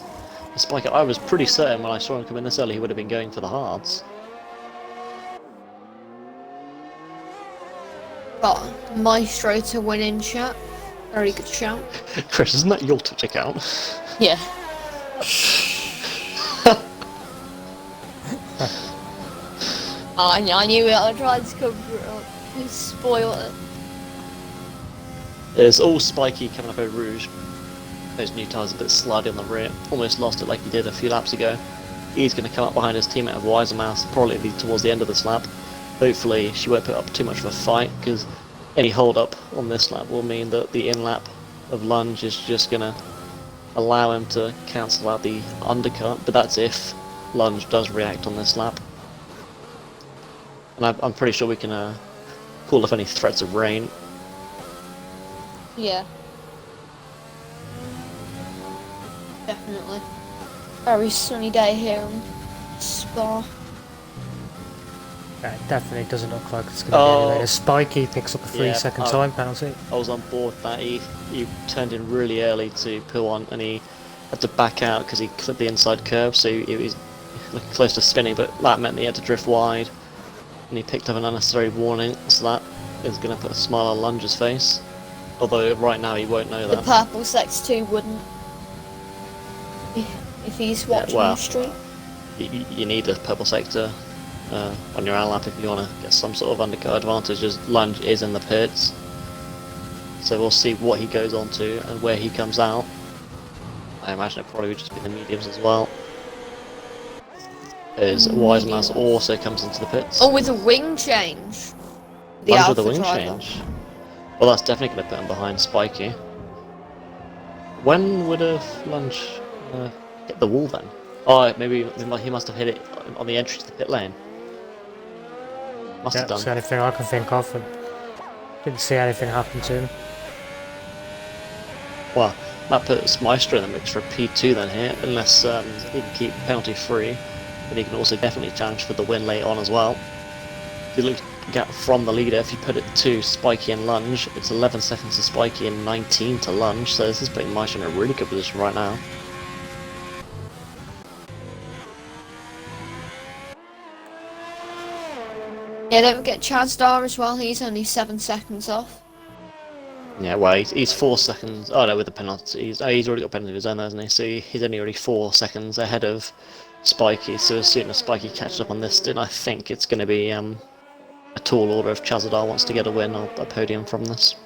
S1: Spiker, I was pretty certain when I saw him come in this early he would have been going for the hards.
S2: Got Maestro to win in chat. Very good shout.
S1: Chris, isn't that your Twitch account?
S2: Yeah. I knew it. I tried to cover it up. You spoiled it.
S1: It's all Spiky coming up over Rouge. Those new tyres a bit slidey on the rear. Almost lost it like he did a few laps ago. He's going to come up behind his teammate of Weisermass, probably towards the end of this lap. Hopefully she won't put up too much of a fight, because any hold up on this lap will mean that the in lap of Lunge is just going to allow him to cancel out the undercut, but that's if Lunge does react on this lap. And I'm pretty sure we can call off any threats of rain.
S2: Yeah. Definitely. Very sunny day here in Spa.
S3: Yeah, it definitely doesn't look like it's going to be anyway. Spiky picks up a 3-second time penalty.
S1: I was on board that. He turned in really early to pull on, and he had to back out because he clipped the inside curve, so he was looking close to spinning, but that meant that he had to drift wide, and he picked up an unnecessary warning, so that is going to put a smile on Lunge's face. Although right now he won't know
S2: The
S1: that.
S2: purple sex 2 wouldn't. If he's watching the stream.
S1: You need a purple sector on your lap if you want to get some sort of undercut advantage, as Lunge is in the pits. So we'll see what he goes on to and where he comes out. I imagine it probably would just be the mediums as well. As Weisermass also comes into the pits.
S2: Oh, with a wing change. The
S1: Lunge
S2: Alpha
S1: with a wing
S2: driver.
S1: change. Well, that's definitely going to put him behind Spiky. When would a Lunge hit the wall then? Oh, maybe he must have hit it on the entry to the pit lane. Must have
S3: That's
S1: done.
S3: the only thing I can think of. And Didn't see anything happen to him.
S1: Well, that puts Maestro in the mix for a P2 then here, unless he can keep penalty free. But he can also definitely challenge for the win late on as well. If you look at from the leader, if you put it to Spiky and Lunge, it's 11 seconds to Spiky and 19 to Lunge, so this is putting Maestro in a really good position right now.
S2: Yeah, don't forget Chazdar as well, he's only 7 seconds off.
S1: Yeah, well, he's 4 seconds. Oh no, with the penalty, he's already got a penalty of his own, hasn't he? So he's only already 4 seconds ahead of Spiky. So as soon as Spiky catches up on this, then I think it's going to be a tall order if Chazadar wants to get a win or a podium from this.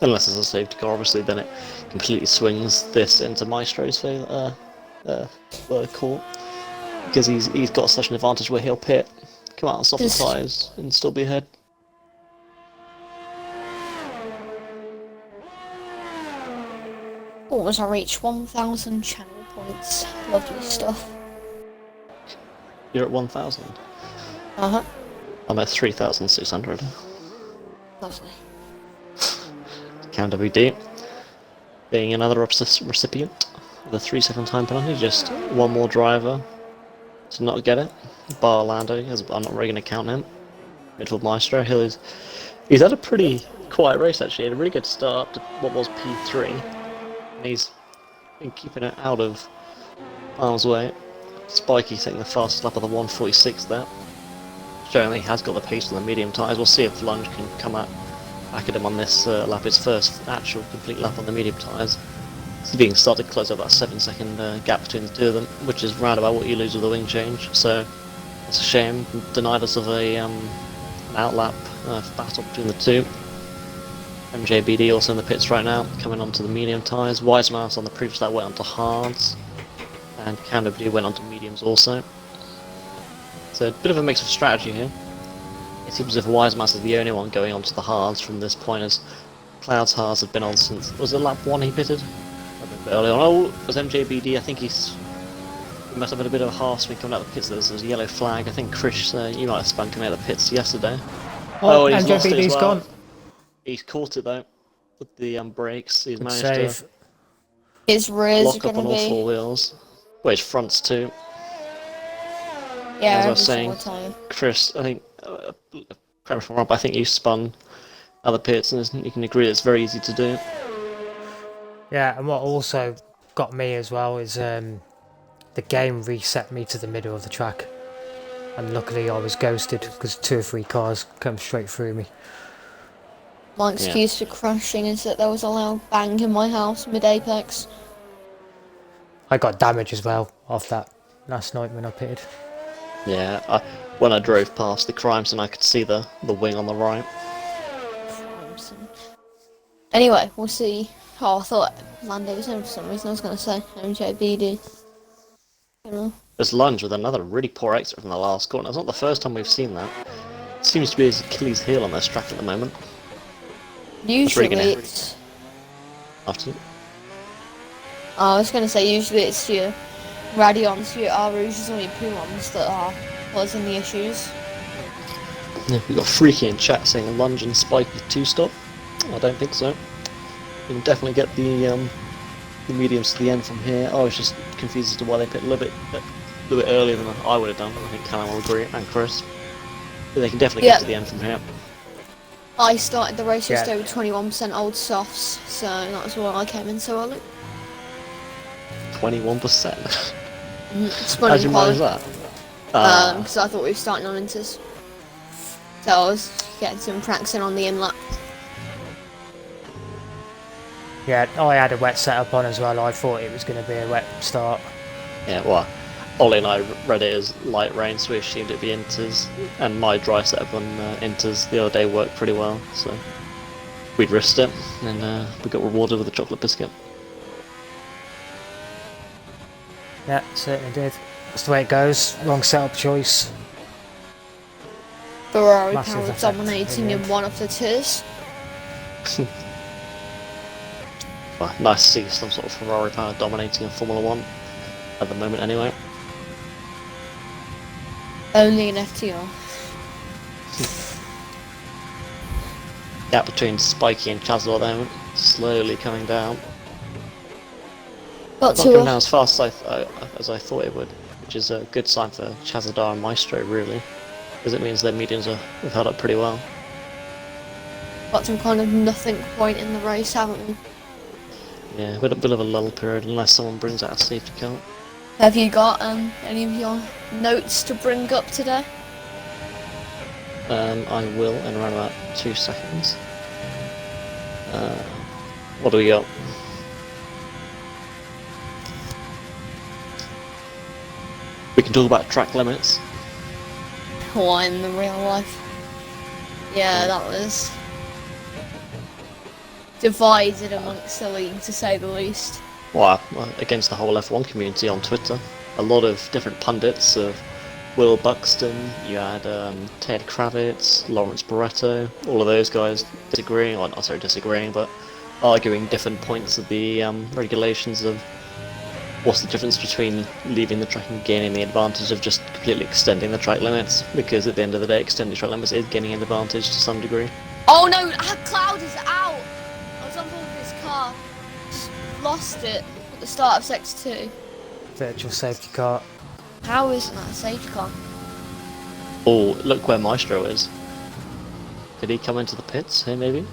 S1: Unless it's a safety car, obviously, then it completely swings this into Maestro's court, because he's got such an advantage where he'll pit, come out on softer tyres, and still be ahead.
S2: As I reach 1,000 channel points. Lovely stuff.
S1: You're at 1,000?
S2: Uh-huh.
S1: I'm at 3,600.
S2: Lovely.
S1: Can WD. Being another recipient of the 3-second time penalty, just one more driver to not get it. Bar Lando, I'm not really going to count him. Midfield Maestro, he's had a pretty quiet race actually, he had a really good start to what was P3. And he's been keeping it out of harm's way. Spiky taking the fastest lap of the 146 there. Showing that he has got the pace on the medium tyres. We'll see if Lunge can come back at him on this lap, his first actual complete lap on the medium tyres. So being started close up that 7-second gap between the two of them, which is round about what you lose with a wing change. So it's a shame, denied us of an outlap battle between the two. MJBD also in the pits right now, coming onto the medium tyres. Wisemouse on the previous lap went onto hards, and CanWD went onto mediums also. So a bit of a mix of strategy here. It seems as if Wisemouse is the only one going onto the hards from this point, as Cloud's hards have been on since, was it lap 1 he pitted? A bit early on. Oh, it was MJBD, I think he must have had a bit of a half swing coming out of the pits. There was a yellow flag. I think Chris, you might have spun coming out of the pits yesterday.
S3: Oh,
S1: he's lost it as
S3: MJBD's
S1: well.
S3: gone.
S1: He's caught it though, with the brakes. He's
S3: Good
S1: managed
S3: save.
S1: to
S2: His rears are
S1: lock up
S2: gonna
S1: on all
S2: be...
S1: 4 wheels. Well, his fronts too.
S2: Yeah,
S1: As I
S2: every
S1: was saying,
S2: single time.
S1: Chris, I think, correct me if I'm wrong, but I think you spun other pits, and you can agree it's very easy to do.
S3: Yeah, and what also got me as well is the game reset me to the middle of the track. And luckily I was ghosted because 2 or 3 cars come straight through me.
S2: My excuse for crashing is that there was a loud bang in my house mid-apex.
S3: I got damage as well off that last night when I pitted.
S1: Yeah, when I drove past the crime scene, I could see the wing on the right.
S2: Anyway, we'll see. Oh, I thought Lando was in for some reason. I was going to say MJBD. You know.
S1: There's Lunge with another really poor exit from the last corner. It's not the first time we've seen that. It seems to be his Achilles heel on this track at the moment.
S2: Usually
S1: really
S2: it's...
S1: After
S2: I was going to say usually it's your Radions, your R-Rouges or your Pumons that are causing the issues.
S1: Yeah, we've got Freaky in chat saying Lunge and Spiky 2-stop. I don't think so. You can definitely get the mediums to the end from here. I was just confused as to why they pit a little bit earlier than I would have done. I think Callum will agree, and Chris. But they can definitely get to the end from here.
S2: I started the race just over 21% old softs, so that's why I came in so early.
S1: 21%?
S2: How'd
S1: you manage that?
S2: Because I thought we were starting on inters. So I was getting some practice in on the in-lap.
S3: Yeah, I had a wet setup on as well. I thought it was going to be a wet start.
S1: Yeah, well, Ollie and I read it as light rain, so we assumed it'd be inters. And my dry setup on inters the other day worked pretty well, so we'd risked it, and we got rewarded with a chocolate biscuit.
S3: Yeah, certainly did. That's the way it goes. Wrong setup choice.
S2: Ferrari
S3: Massive
S2: power
S3: effect,
S2: dominating in one of the tiers.
S1: Well, nice to see some sort of Ferrari power dominating in Formula 1, at the moment anyway.
S2: Only in FTR.
S1: Gap between Spiky and Chazador then slowly coming down.
S2: Got
S1: Not
S2: to
S1: going
S2: a
S1: down as fast as I thought it would, which is a good sign for Chazador and Maestro really, because it means their mediums have held up pretty well.
S2: got some kind of nothing point in the race, haven't we?
S1: Yeah, a bit of a lull period unless someone brings out a safety car.
S2: Have you got any of your notes to bring up today?
S1: I will in around about 2 seconds. What do we got? We can talk about track limits.
S2: Or in the real life? Yeah, that was divided amongst the league, to say the least.
S1: Well, against the whole F1 community on Twitter. A lot of different pundits of Will Buxton, you had Ted Kravitz, Lawrence Barretto, all of those guys disagreeing, or not sorry disagreeing, but arguing different points of the regulations of what's the difference between leaving the track and gaining the advantage of just completely extending the track limits, because at the end of the day extending track limits is gaining an advantage to some degree.
S2: Oh no, Cloud is out! I was on board with his car. Just lost it at the start of Sector 2.
S3: Virtual safety car.
S2: How isn't that a safety car?
S1: Oh, look where Maestro is. Could he come into the pits here maybe?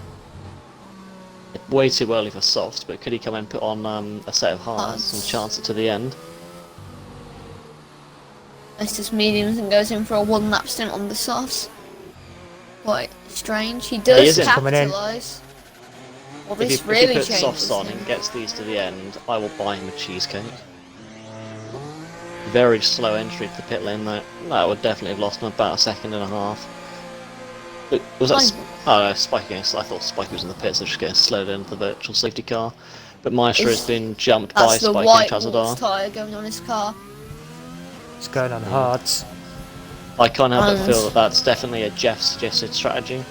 S1: Way too early for softs, but could he come and put on a set of hards and chance it to the end?
S2: It's just mediums and goes in for a one lap stint on the softs. Quite strange. He does capitalise. Well,
S1: If
S2: this
S1: he
S2: really
S1: puts
S2: changes
S1: softs on
S2: him.
S1: and gets these to the end, I will buy him a cheesecake. Very slow entry to the pit lane though. That would definitely have lost him about a second and a half. But was that? Oh no, Spike. I thought Spike was in the pits, so just getting slowed into the virtual safety car. But Maestro has been jumped by
S2: That's the
S1: Spike
S2: white
S1: and
S2: Wolves
S1: Chazador.
S2: tyre going on his car.
S3: It's going on hards.
S1: I can't help but
S2: And-
S1: feel that that's definitely a Jeff suggested strategy,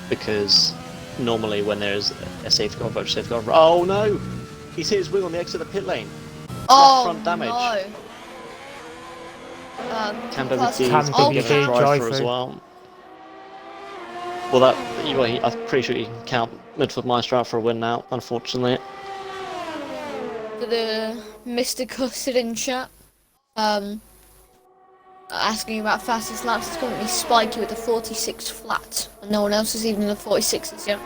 S1: because normally when there's a safety car, virtual safety car, oh no, he's hit his wing on the exit of the pit lane.
S2: Oh
S1: front damage.
S2: no!
S1: Cam
S2: plus-
S1: WD
S3: Cam
S1: has
S2: oh,
S1: been given a
S3: WD
S1: drive-through as
S3: drive-through.
S1: well. Well, I'm pretty sure you can count Midfield Maestro out for a win now, unfortunately.
S2: For the Mr. Custard in chat, asking about fastest laps, it's currently Spiky with a 46 flat, and no one else is even in the 46s yet.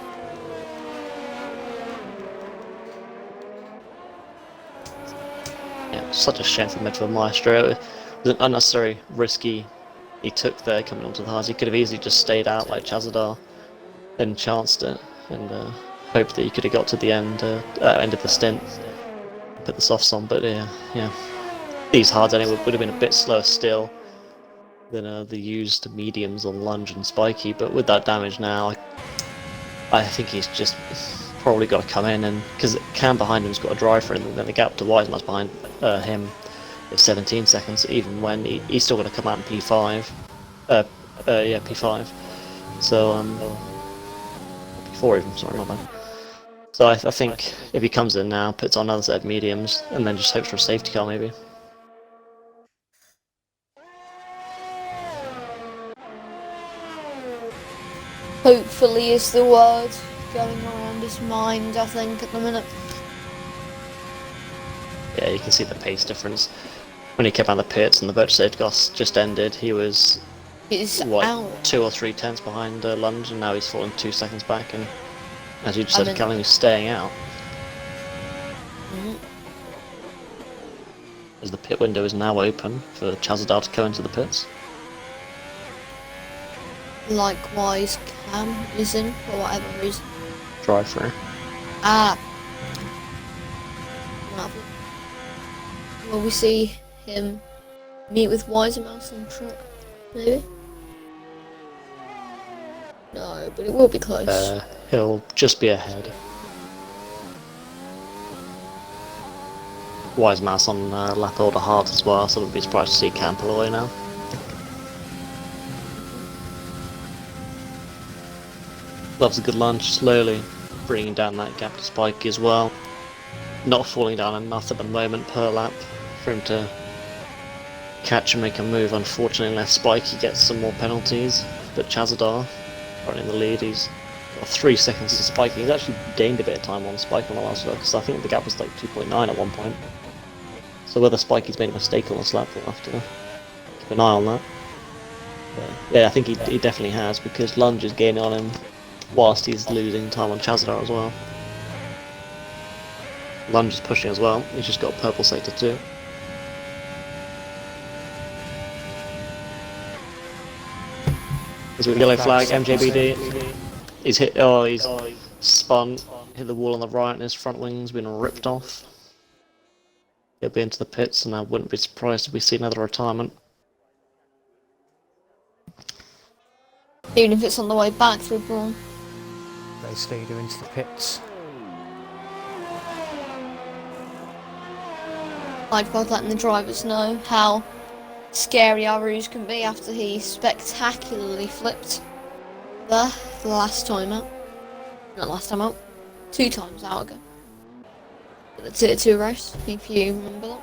S1: Yeah, such a shame for Midfield Maestro. It was an unnecessary risky he took there coming onto the hards. He could have easily just stayed out like Chazador and chanced it, and hoped that he could have got to the end of the stint, put the softs on. But yeah, these hards anyway would have been a bit slower still than the used mediums on Lunge and Spiky. But with that damage now, I think he's just probably got to come in, and because Cam behind him's got a drive for him, and then the gap to Wiseman's behind him is 17 seconds. Even when he's still going to come out in P5, P5. So P4 even. Sorry, my bad. So I think if he comes in now, puts on another set of mediums, and then just hopes for a safety car maybe.
S2: Hopefully is the word going around his mind, I think, at the minute.
S1: Yeah, you can see the pace difference. When he came out of the pits and the virtual safety car just ended, he was
S2: He's
S1: what,
S2: out.
S1: 2 or 3 tenths behind Lunge, and now he's fallen 2 seconds back, and as you just
S2: I
S1: said,
S2: mean-
S1: Callum is staying out.
S2: Mhm.
S1: As the pit window is now open for Chazador to go into the pits.
S2: Likewise, Cam is in for whatever reason.
S1: Drive through.
S2: Ah. Lovely. Will we see him meet with Wiser Mouse on track? Maybe? No, but it will be close.
S1: He'll just be ahead. Wise Mouse on lap order hard as well, so I wouldn't be surprised to see Cam pull away now. Loves a good lunge, slowly bringing down that gap to Spike as well. Not falling down enough at the moment per lap for him to catch and make a move, unfortunately, unless Spikey gets some more penalties. But Chazador, running the lead, he's got 3 seconds to Spiky. He's actually gained a bit of time on Spike on the last one, because I think the gap was like 2.9 at one point. So whether Spiky's made a mistake on the slap, we'll have to keep an eye on that. But yeah, I think he definitely has, because Lunge is gaining on him whilst he's losing time on Chazadar as well. Lunge is pushing as well. He's just got a purple sector too. There's a yellow flag, MJBD. He's hit. Oh, he's spun. Hit the wall on the right, and his front wing's been ripped off. He'll be into the pits, and I wouldn't be surprised if we see another retirement.
S2: Even if it's on the way back through Brawn.
S3: Race leader into the pits.
S2: I'd both letting the drivers know how scary our ruse can be after he spectacularly flipped there the last time out. Not last time out, 2 times out ago. The Tier 2 race, if you remember that.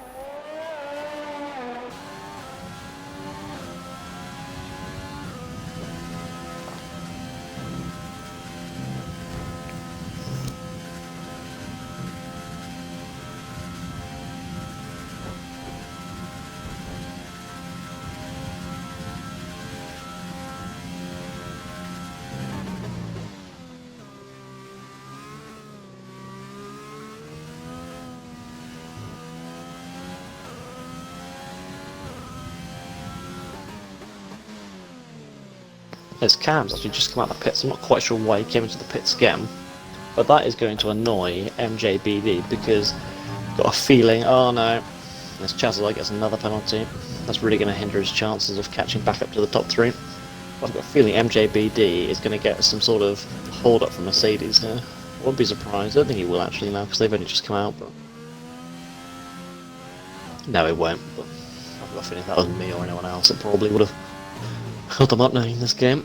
S1: His Cam's actually just come out of the pits. I'm not quite sure why he came into the pits again, but that is going to annoy MJBD, because I've got a feeling, oh no, this Chazadar gets another penalty. That's really going to hinder his chances of catching back up to the top 3. But I've got a feeling MJBD is going to get some sort of hold up from Mercedes here. I wouldn't be surprised. I don't think he will actually now, because they've only just come out. But no, he won't. But I've got a feeling if that was me or anyone else, it probably would have held them up knowing this game.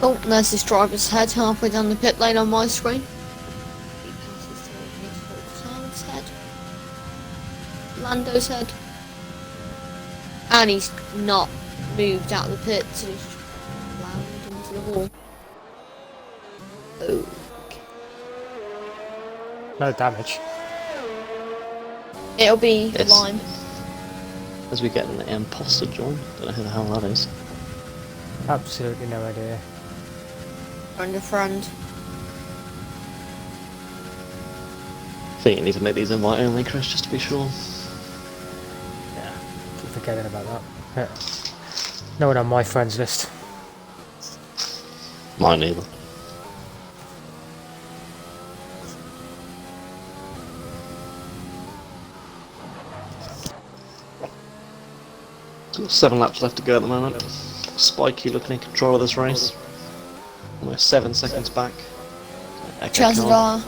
S2: Oh, there's this driver's head halfway down the pit lane on my screen. He passes through his head. Lando's head. And he's not moved out of the pit, so he's just landed into the wall. Okay.
S3: No damage.
S2: It'll be
S1: Yes.
S2: lime.
S1: As we get an imposter join, don't know who the hell that is.
S3: Absolutely no idea.
S2: Friend of friend.
S1: I think you need to make these invite only, Chris, just to be sure.
S3: Yeah, keep forgetting about that. Yeah. No one on my friends list.
S1: Mine either. Got 7 laps left to go at the moment. Spiky looking in control of this race. Almost 7 seconds back.
S2: Chazadar.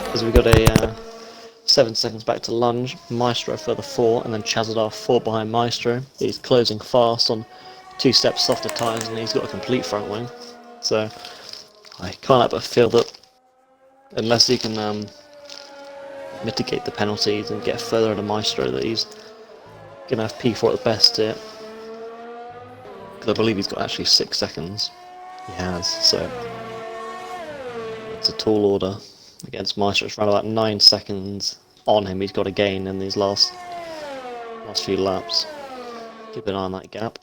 S1: Because we've got a 7 seconds back to Lunge, Maestro further 4, and then Chazadar 4 behind Maestro. He's closing fast on 2 steps softer tyres, and he's got a complete front wing. So I can't help but feel that unless he can mitigate the penalties and get further into Maestro, that he's gonna have P4 at the best here. Because I believe he's got actually 6 seconds. He has, so it's a tall order against Maestro. It's around about 9 seconds on him. He's got to gain in these last few laps. Keep an eye on that gap.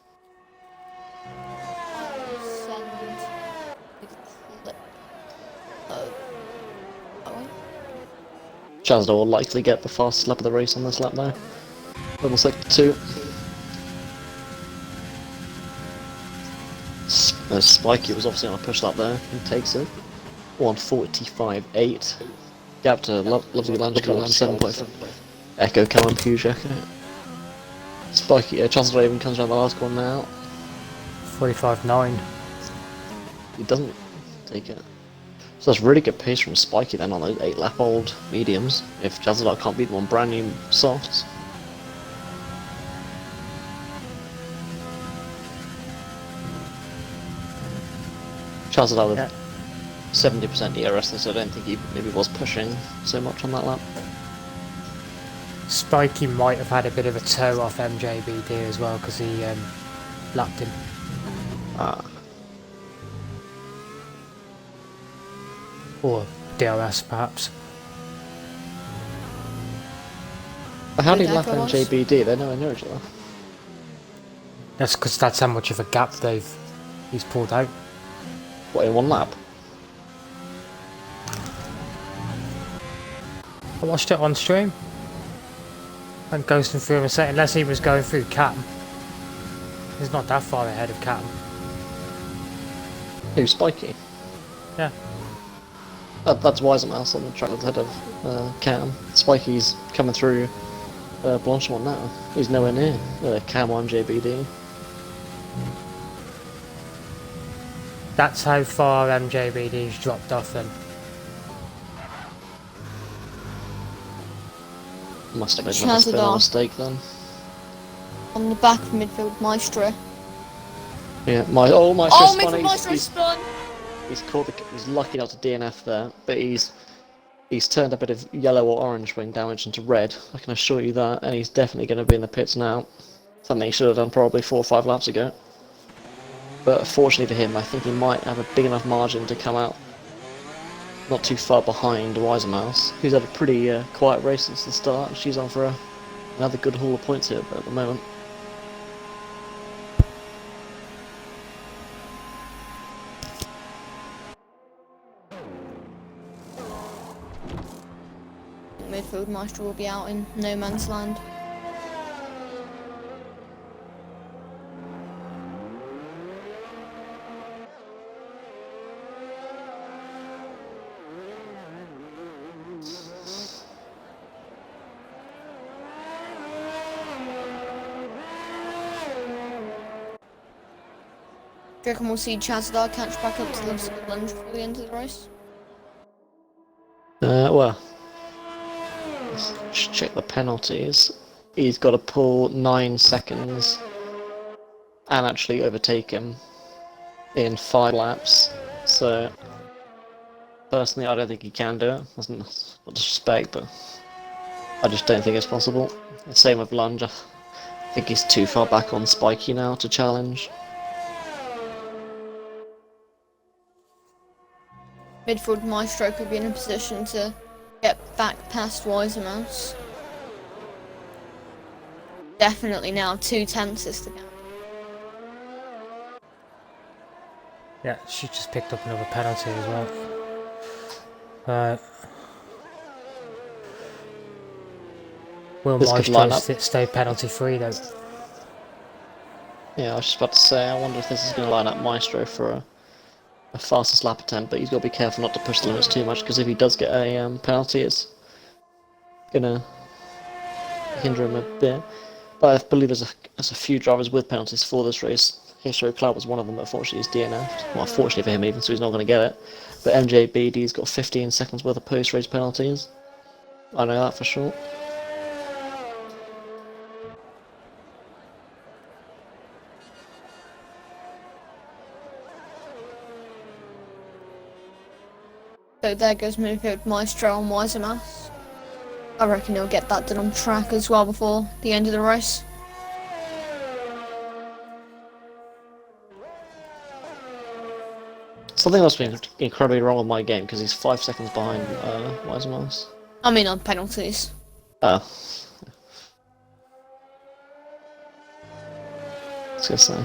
S1: Chazadar will likely get the fastest lap of the race on this lap now. Level sector 2. Spiky was obviously on a push lap there. He takes it. 1:45.8. Gap to lovely Lunge car 7.5. Echo Callum Huge Echo. Spiky, Chazadar even comes around the last one now.
S3: 45.9.
S1: He doesn't take it. So that's really good pace from Spiky then on those 8 lap old mediums. If Chazadar can't beat them on brand new softs. Chazadar with 70% ERS, so I don't think he maybe was pushing so much on that lap.
S3: Spiky might have had a bit of a toe off MJBD as well, because he lapped him.
S1: Ah.
S3: Or DRS perhaps.
S1: But how do you
S2: Good
S1: lap
S2: echo was.
S1: MJBD? They're nowhere near each other.
S3: That's because that's how much of a gap he's pulled out.
S1: What, in one lap?
S3: I watched it on stream. And ghosting through him a set, unless he was going through Cam. He's not that far ahead of Cam.
S1: Who's Spiky?
S3: Yeah.
S1: That's Mouse on the track that's ahead of Cam. Spiky's coming through Blanchimont now. He's nowhere near Cam or MJBD.
S3: That's how far MJBD's dropped off then.
S1: Must have been
S2: Chances
S1: a
S2: are.
S1: mistake then.
S2: On the back of midfield, Maestro.
S1: Yeah, Maestro
S2: Oh,
S1: spun.
S2: midfield Maestro spun!
S1: He's lucky not to DNF there, but he's turned a bit of yellow or orange wing damage into red, I can assure you that, and he's definitely going to be in the pits now. Something he should have done probably 4 or 5 laps ago. But fortunately for him, I think he might have a big enough margin to come out not too far behind Mouse, who's had a pretty quiet race since the start, and she's on for another good haul of points here at the moment.
S2: Midfield Maestro will be out in no man's land. Do you reckon we'll see Chazadar catch back up to the lunge before the end of the race?
S1: Well, let's just check the penalties. He's got to pull 9 seconds and actually overtake him in 5 laps. So, personally, I don't think he can do it. That's not disrespect, but I just don't think it's possible. Same with lunge. I think he's too far back on Spiky now to challenge.
S2: Midfield Maestro could be in a position to get back past Mouse. Definitely now 2/10 is the gap.
S3: Yeah, she just picked up another penalty as well. Right. Will
S1: This could line
S3: Maestro
S1: up.
S3: stay penalty free though?
S1: Yeah, I was just about to say, I wonder if this is going to line up Maestro for a fastest lap attempt, but he's got to be careful not to push the limits too much, because if he does get a penalty, it's going to hinder him a bit. But I believe there's a few drivers with penalties for this race. H2O Cloud was one of them, but unfortunately he's DNF'd. Well, fortunately for him even, so he's not going to get it. But MJBD's got 15 seconds worth of post-race penalties. I know that for sure.
S2: So there goes midfield Maestro on Mouse. I reckon he'll get that done on track as well before the end of the race.
S1: Something must be incredibly wrong with my game, because he's 5 seconds behind Mouse.
S2: I mean on penalties.
S1: Oh. I was going to say.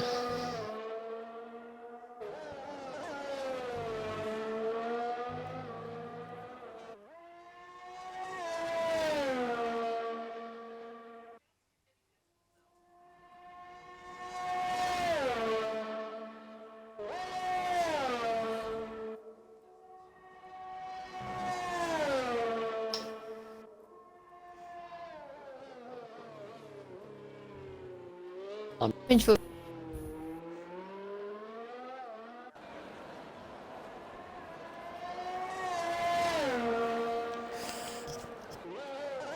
S2: Midfield.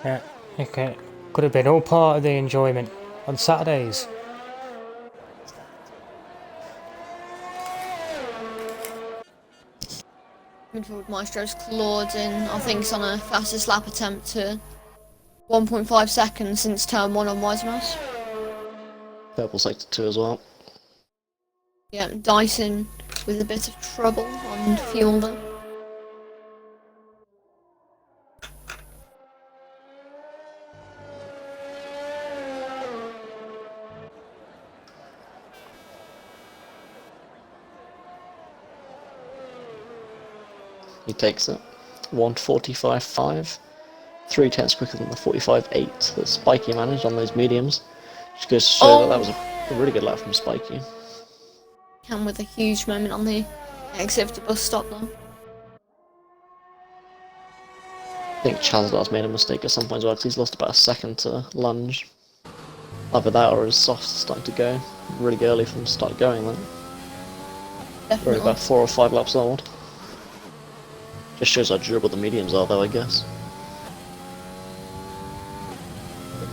S3: Yeah, okay. Could have been all part of the enjoyment on Saturdays.
S2: Midfield Maestro's clawed in, I think it's on a fastest lap attempt to 1.5 seconds since turn 1 on Mouse.
S1: Purple sector 2 as well.
S2: Yeah, Dyson with a bit of trouble on fuel though.
S1: He takes it. 1:45.5. 3 tenths quicker than the 45.8 that Spiky managed on those mediums. Just goes to show that that was a really good lap from Spiky.
S2: And with a huge moment on the exit of the bus stop though.
S1: I think Chazdar's made a mistake at some point as well because he's lost about a second to lunge. Either that or his softs starting to go really early from the start going then.
S2: Definitely.
S1: We're about 4 or 5 laps old. Just shows how durable the mediums are though, I guess.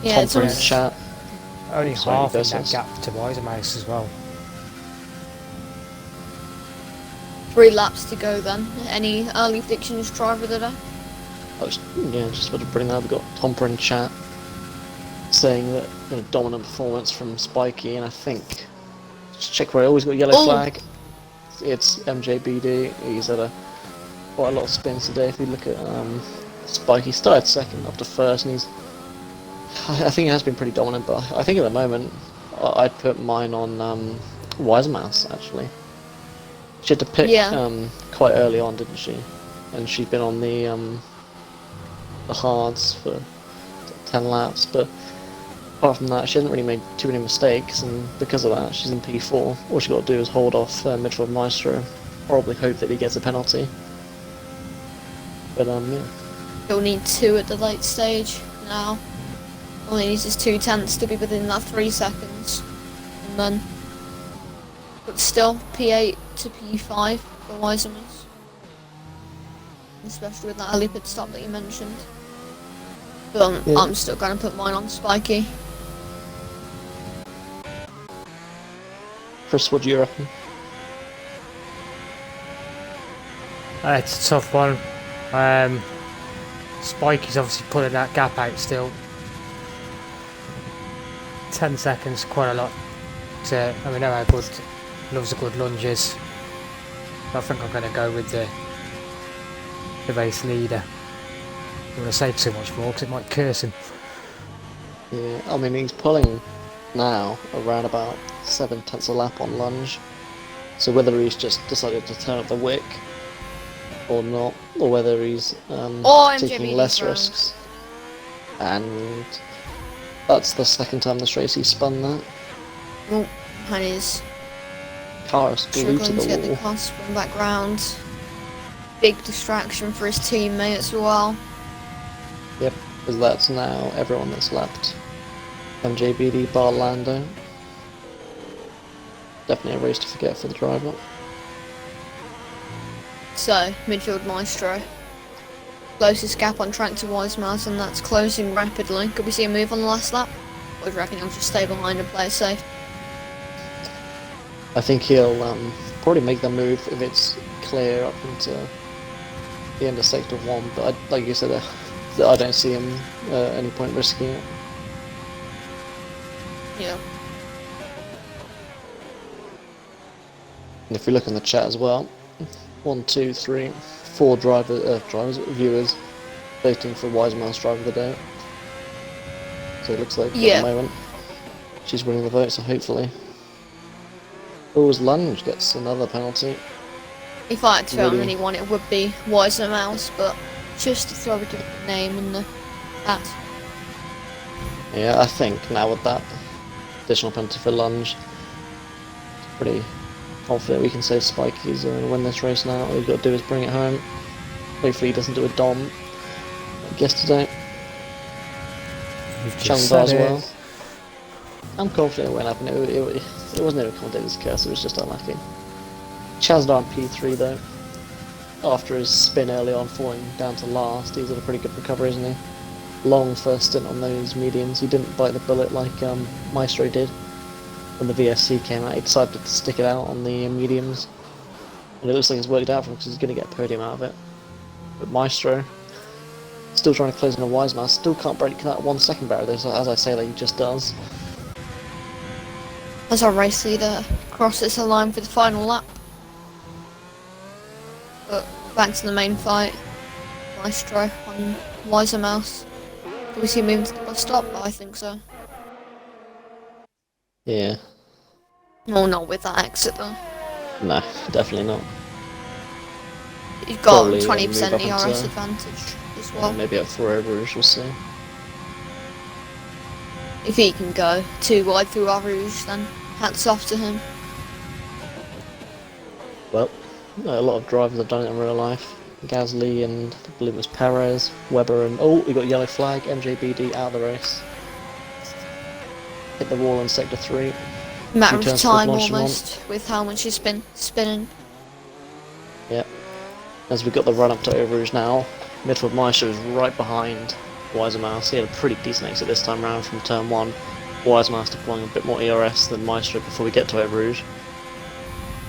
S2: Yeah,
S1: Tom
S2: it's
S1: from
S2: almost
S1: chat.
S3: Only
S1: Sorry,
S3: half in that
S1: Versus.
S3: gap to Wiser Mouse as well.
S2: 3 laps to go then. Any early predictions, driver today?
S1: Just about to bring that. We've got Tomper in chat saying that dominant performance from Spiky, and I think just check where I always got yellow
S2: Oh.
S1: flag. It's MJBD. He's had quite a lot of spins today. If you look at Spiky, started second up to first, and I think he has been pretty dominant. But I think at the moment I'd put mine on Wise Mouse actually. She had to pick quite early on, didn't she? And she'd been on the hards for 10 laps, but apart from that, she hasn't really made too many mistakes, and because of that, she's in P4. All she's got to do is hold off midfield Maestro, probably hope that he gets a penalty. But yeah.
S2: You'll need 2 at the late stage now. All he needs is 2 tenths to be within that 3 seconds. And then... But still, P8 to P5 for Wiseman's. Especially with that early pit stop that you mentioned. But I'm still going to put mine on Spiky.
S1: Chris, what do you reckon?
S3: It's a tough one. Spiky's obviously pulling that gap out still. 10 seconds, quite a lot. We know how good loves a good lunges. I think I'm going to go with the race leader. I don't want to say too much more because it might curse him.
S1: Yeah, I mean he's pulling now around about 7 tenths a lap on lunge. So whether he's just decided to turn up the wick or not, or whether he's taking less risks. And that's the second time this race he's spun that.
S2: Oh, and he's
S1: Car is glued to
S2: struggling to get the
S1: the
S2: car spin back round. Big distraction for his teammate as well.
S1: Yep, because that's now everyone that's left. MJBD bar Lando. Definitely a race to forget for the driver.
S2: So, midfield Maestro. Closest gap on track to Wisemouse, and that's closing rapidly. Could we see a move on the last lap? Or do you reckon he'll just stay behind and play it safe?
S1: I think he'll probably make the move if it's clear up into the end of sector 1, but like you said, I don't see him any point risking it.
S2: Yeah.
S1: And if we look in the chat as well, 1, 2, 3, 4 viewers voting for Wise Mouse Driver of the Day. So it looks like at the moment she's winning the vote, so hopefully. Lunge gets another penalty.
S2: If I had to vote on anyone, it would be Wiser Mouse, but just to throw a different name in the hat.
S1: Yeah, I think now with that additional penalty for Lunge, pretty confident we can say Spiky's going to win this race now. All he's got to do is bring it home. Hopefully he doesn't do a dom like yesterday. Chandar as well. I'm confident it won't happen. It wasn't even commentator's curse, it was just unlucky. Chazdar on P3 though. After his spin early on, falling down to last, he's had a pretty good recovery, isn't he? Long first stint on those mediums. He didn't bite the bullet like Maestro did. When the VSC came out, he decided to stick it out on the mediums. And it looks like it's worked out for him because he's going to get a podium out of it. But Maestro, still trying to close in a Wise Mouse, still can't break that 1 second barrier, as I say that he just does.
S2: as our race leader crosses the line for the final lap. But back to the main fight. Maestro on Wiser Mouse. Do we see him moving to the bus stop? I think so.
S1: Yeah.
S2: No, not with that exit though.
S1: No, definitely not.
S2: He's got
S1: Probably,
S2: 20%
S1: move up
S2: ERS
S1: into-
S2: advantage as well.
S1: Maybe up 4 over Rouge, we'll see.
S2: If he can go too wide through our Rouge, then hats off to him.
S1: Well, a lot of drivers have done it in real life. Gasly and I believe it was Perez, Webber and... Oh, we got yellow flag, MJBD out of the race. Hit the wall in sector 3.
S2: Matter
S1: Few
S2: of
S1: turns
S2: time
S1: towards Blanchimont.
S2: almost, with how much he's been spinning.
S1: Yep. As we got the run up to Eau Rouge now, Midfield Maestro is right behind Wisemouse. He had a pretty decent exit this time round from turn 1. Wisemouse deploying a bit more ERS than Maestro before we get to Eau Rouge.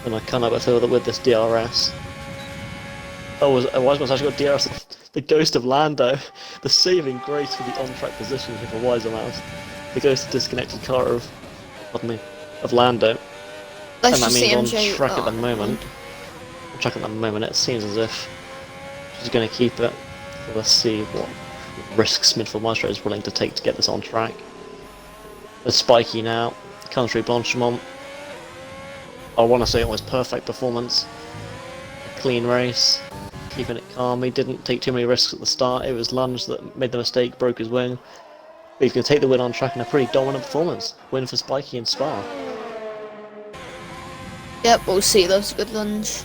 S1: And I kind of feel that with this DRS... Oh, Wisemouse actually got DRS, the ghost of Lando. The saving grace for the on-track position here for Wisemouse. The ghost of disconnected car of... Pardon me. Of Lando.
S2: Let's
S1: And that
S2: just see
S1: means
S2: MJ.
S1: on track at the moment. On track at the moment, it seems as if she's going to keep it. So let's see what risks Midfield Maestro is willing to take to get this on track. There's Spiky now, comes through Blanchimont. I want to say it was perfect performance. A clean race, keeping it calm. He didn't take too many risks at the start. It was Lunge that made the mistake, broke his wing. But he's going to take the win on track in a pretty dominant performance. Win for Spiky in Spa.
S2: Yep, we'll see. That was a good lunge.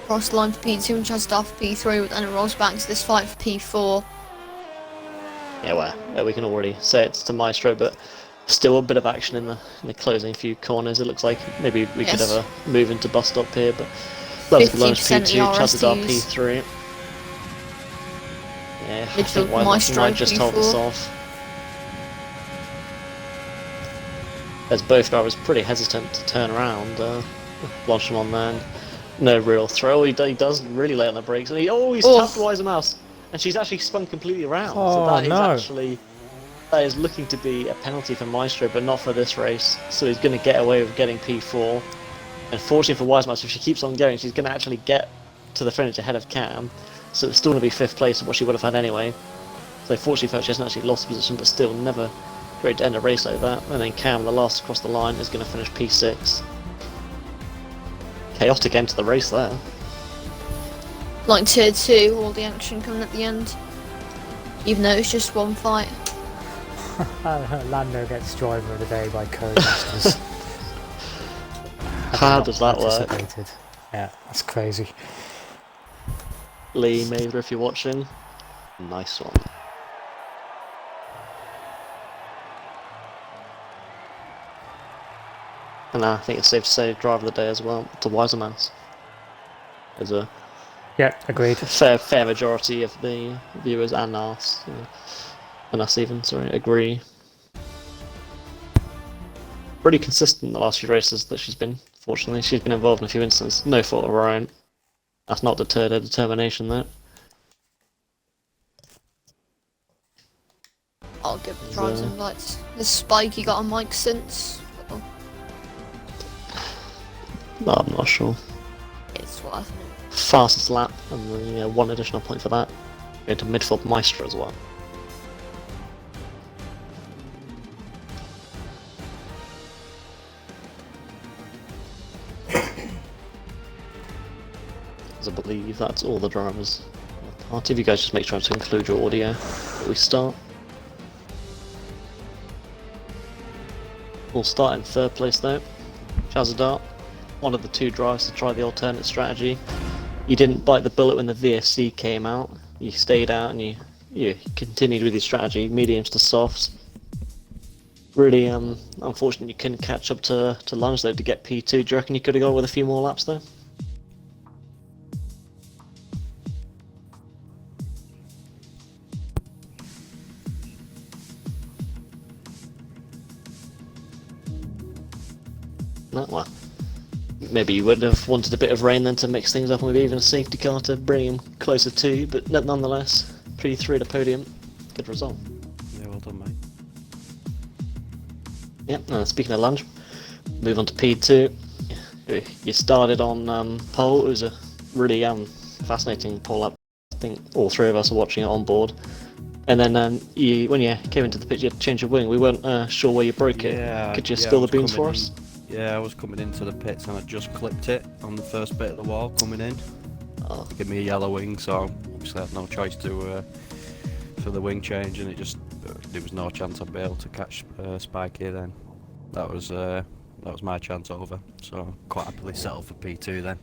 S2: Cross the line for P2 and tries to start for P3, but then it rolls back to this fight for P4.
S1: Yeah, well, we can already say it's to Maestro, but still a bit of action in the closing few corners. It looks like maybe we could have a move into bus stop here, but that was Lunge
S2: 50%
S1: P2,
S2: ERS
S1: Chazadar
S2: use.
S1: P3. Yeah, I
S2: Midfield
S1: think
S2: Maestro
S1: might just hold this
S2: P4.
S1: off. As both drivers pretty hesitant to turn around. Blanchimont then, no real throw. He does really late on the brakes, and he's tapped Wiser Mouse, and she's actually spun completely around. So
S3: Oh,
S1: that is
S3: no.
S1: actually looking to be a penalty for Maestro, but not for this race. So he's going to get away with getting P4. And fortunately for Wiser Mouse, if she keeps on going, she's going to actually get to the finish ahead of Cam. So it's still going to be 5th place of what she would have had anyway. So fortunately for her, she hasn't actually lost position, but still never great to end a race like that. And then Cam, the last across the line, is going to finish P6. Chaotic end to the race there.
S2: Like tier 2, all the action coming at the end. Even though it's just one fight.
S3: Lando gets driver of the day by Codemasters.
S1: How does that work?
S3: Yeah, that's crazy.
S1: Lee Mather, if you're watching, nice one. And I think it's safe to say driver of the day as well to Wisermouse. There's a
S3: Yeah, agreed.
S1: fair majority of the viewers and us, and us even, agree. Pretty consistent the last few races that she's been. Fortunately, she's been involved in a few instances, no fault of her own. That's not deterred her determination though.
S2: I'll give the drives invites. Has Spiky got a mic since?
S1: No, I'm not sure.
S2: It's worth it.
S1: Fastest lap, and one additional point for that. Going to Midfield Maestro as well. As I believe that's all the drivers. Party, if you guys just make sure to include your audio before we start. We'll start in 3rd place though. Chazadar, one of the 2 drivers to try the alternate strategy. You didn't bite the bullet when the VSC came out. You stayed out and you continued with your strategy, mediums to softs. Really unfortunate you couldn't catch up to Lunge though to get P2. Do you reckon you could have gone with a few more laps though? No, well, maybe you would have wanted a bit of rain then to mix things up, and maybe even a safety car to bring him closer to, but nonetheless, P3 at a podium, good result.
S4: Yeah, well done, mate.
S1: Yep, speaking of Lunge, Move on to P2. You started on pole. It was a really fascinating pole up. I think all three of us are watching it on board. And then when you came into the pit, you had to change your wing. We weren't sure where you broke it. Could you spill the beans for us?
S4: Yeah, I was coming into the pits and I just clipped it on the first bit of the wall coming in.
S1: Oh.
S4: Give me a yellow wing, so obviously I had no choice to for the wing change, and there was no chance I'd be able to catch Spiky then. That was my chance over. So quite happily settled for P2 then.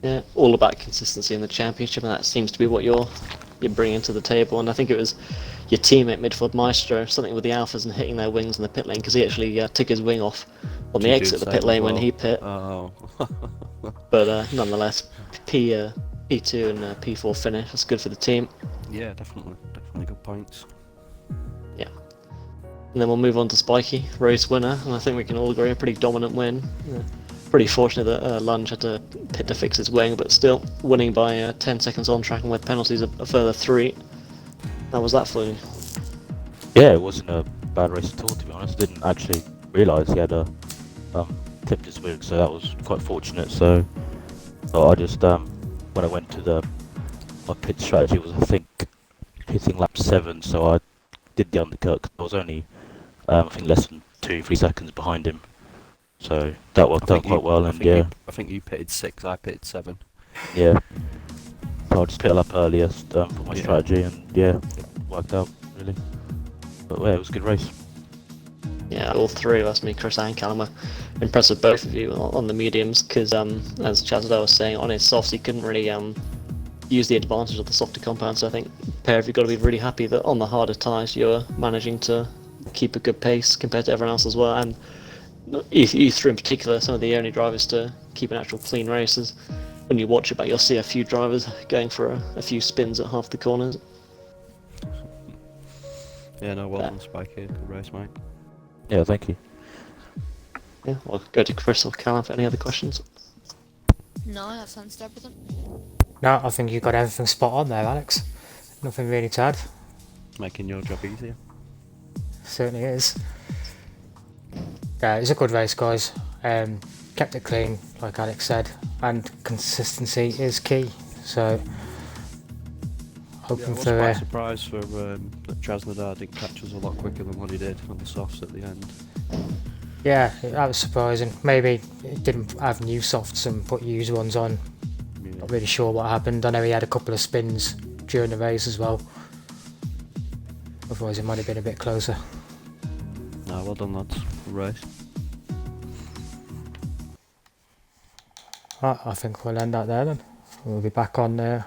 S1: Yeah, all about consistency in the championship, and that seems to be what you're bringing to the table. And I think it was your teammate midfield Maestro, something with the alphas and hitting their wings in the pit lane, because he actually took his wing off on the exit of the pit lane when he pit.
S4: Oh.
S1: But nonetheless, P2 and P4 finish. That's good for the team.
S4: Yeah, definitely good points.
S1: Yeah. And then we'll move on to Spiky, race winner, and I think we can all agree a pretty dominant win. Pretty fortunate that Lunge had to pit to fix his wing, but still winning by 10 seconds on track and with penalties a further 3. How was that for you?
S5: Yeah, it wasn't a bad race at all, to be honest. I didn't actually realise he had tipped his wing, so that was quite fortunate. So I just when I went to my pit strategy was, I think, hitting lap 7, so I did the undercut. I was only I think less than 2-3 seconds behind him, so that worked out quite well. And yeah,
S4: I think you pitted 6, I pitted 7.
S5: Yeah, so I just pit a lap earlier for my strategy, and yeah, it worked out really. But yeah, it was a good race.
S1: Yeah, all three of us, me, Chris and Callum, were impressed with both of you on the mediums, because as Chazadel was saying, on his softs he couldn't really use the advantage of the softer compound, so I think pair of you got to be really happy that on the harder tyres you're managing to keep a good pace compared to everyone else as well. And you three in particular, some of the only drivers to keep an actual clean race. When you watch it back, you'll see a few drivers going for a few spins at half the corners.
S4: Yeah, no, well done, Spiky. Good race, mate.
S5: Yeah, thank you.
S1: Yeah, we'll go to Chris or Callum for any other questions.
S2: No, that's answered everything.
S3: No, I think you got everything spot on there, Alex. Nothing really to add.
S4: Making your job easier.
S3: Certainly is. Yeah, it's a good race, guys. Kept it clean, like Alex said, and consistency is key. So, hoping
S4: I was
S3: for.
S4: quite surprised for that Krasnodar didn't catch us a lot quicker than what he did on the softs at the end.
S3: Yeah, that was surprising. Maybe it didn't have new softs and put used ones on.
S4: Yeah.
S3: Not really sure what happened. I know he had a couple of spins during the race as well. Otherwise, it might have been a bit closer.
S4: No, well done, lads. Good race.
S3: Right, I think we'll end that there then. We'll be back on Friday.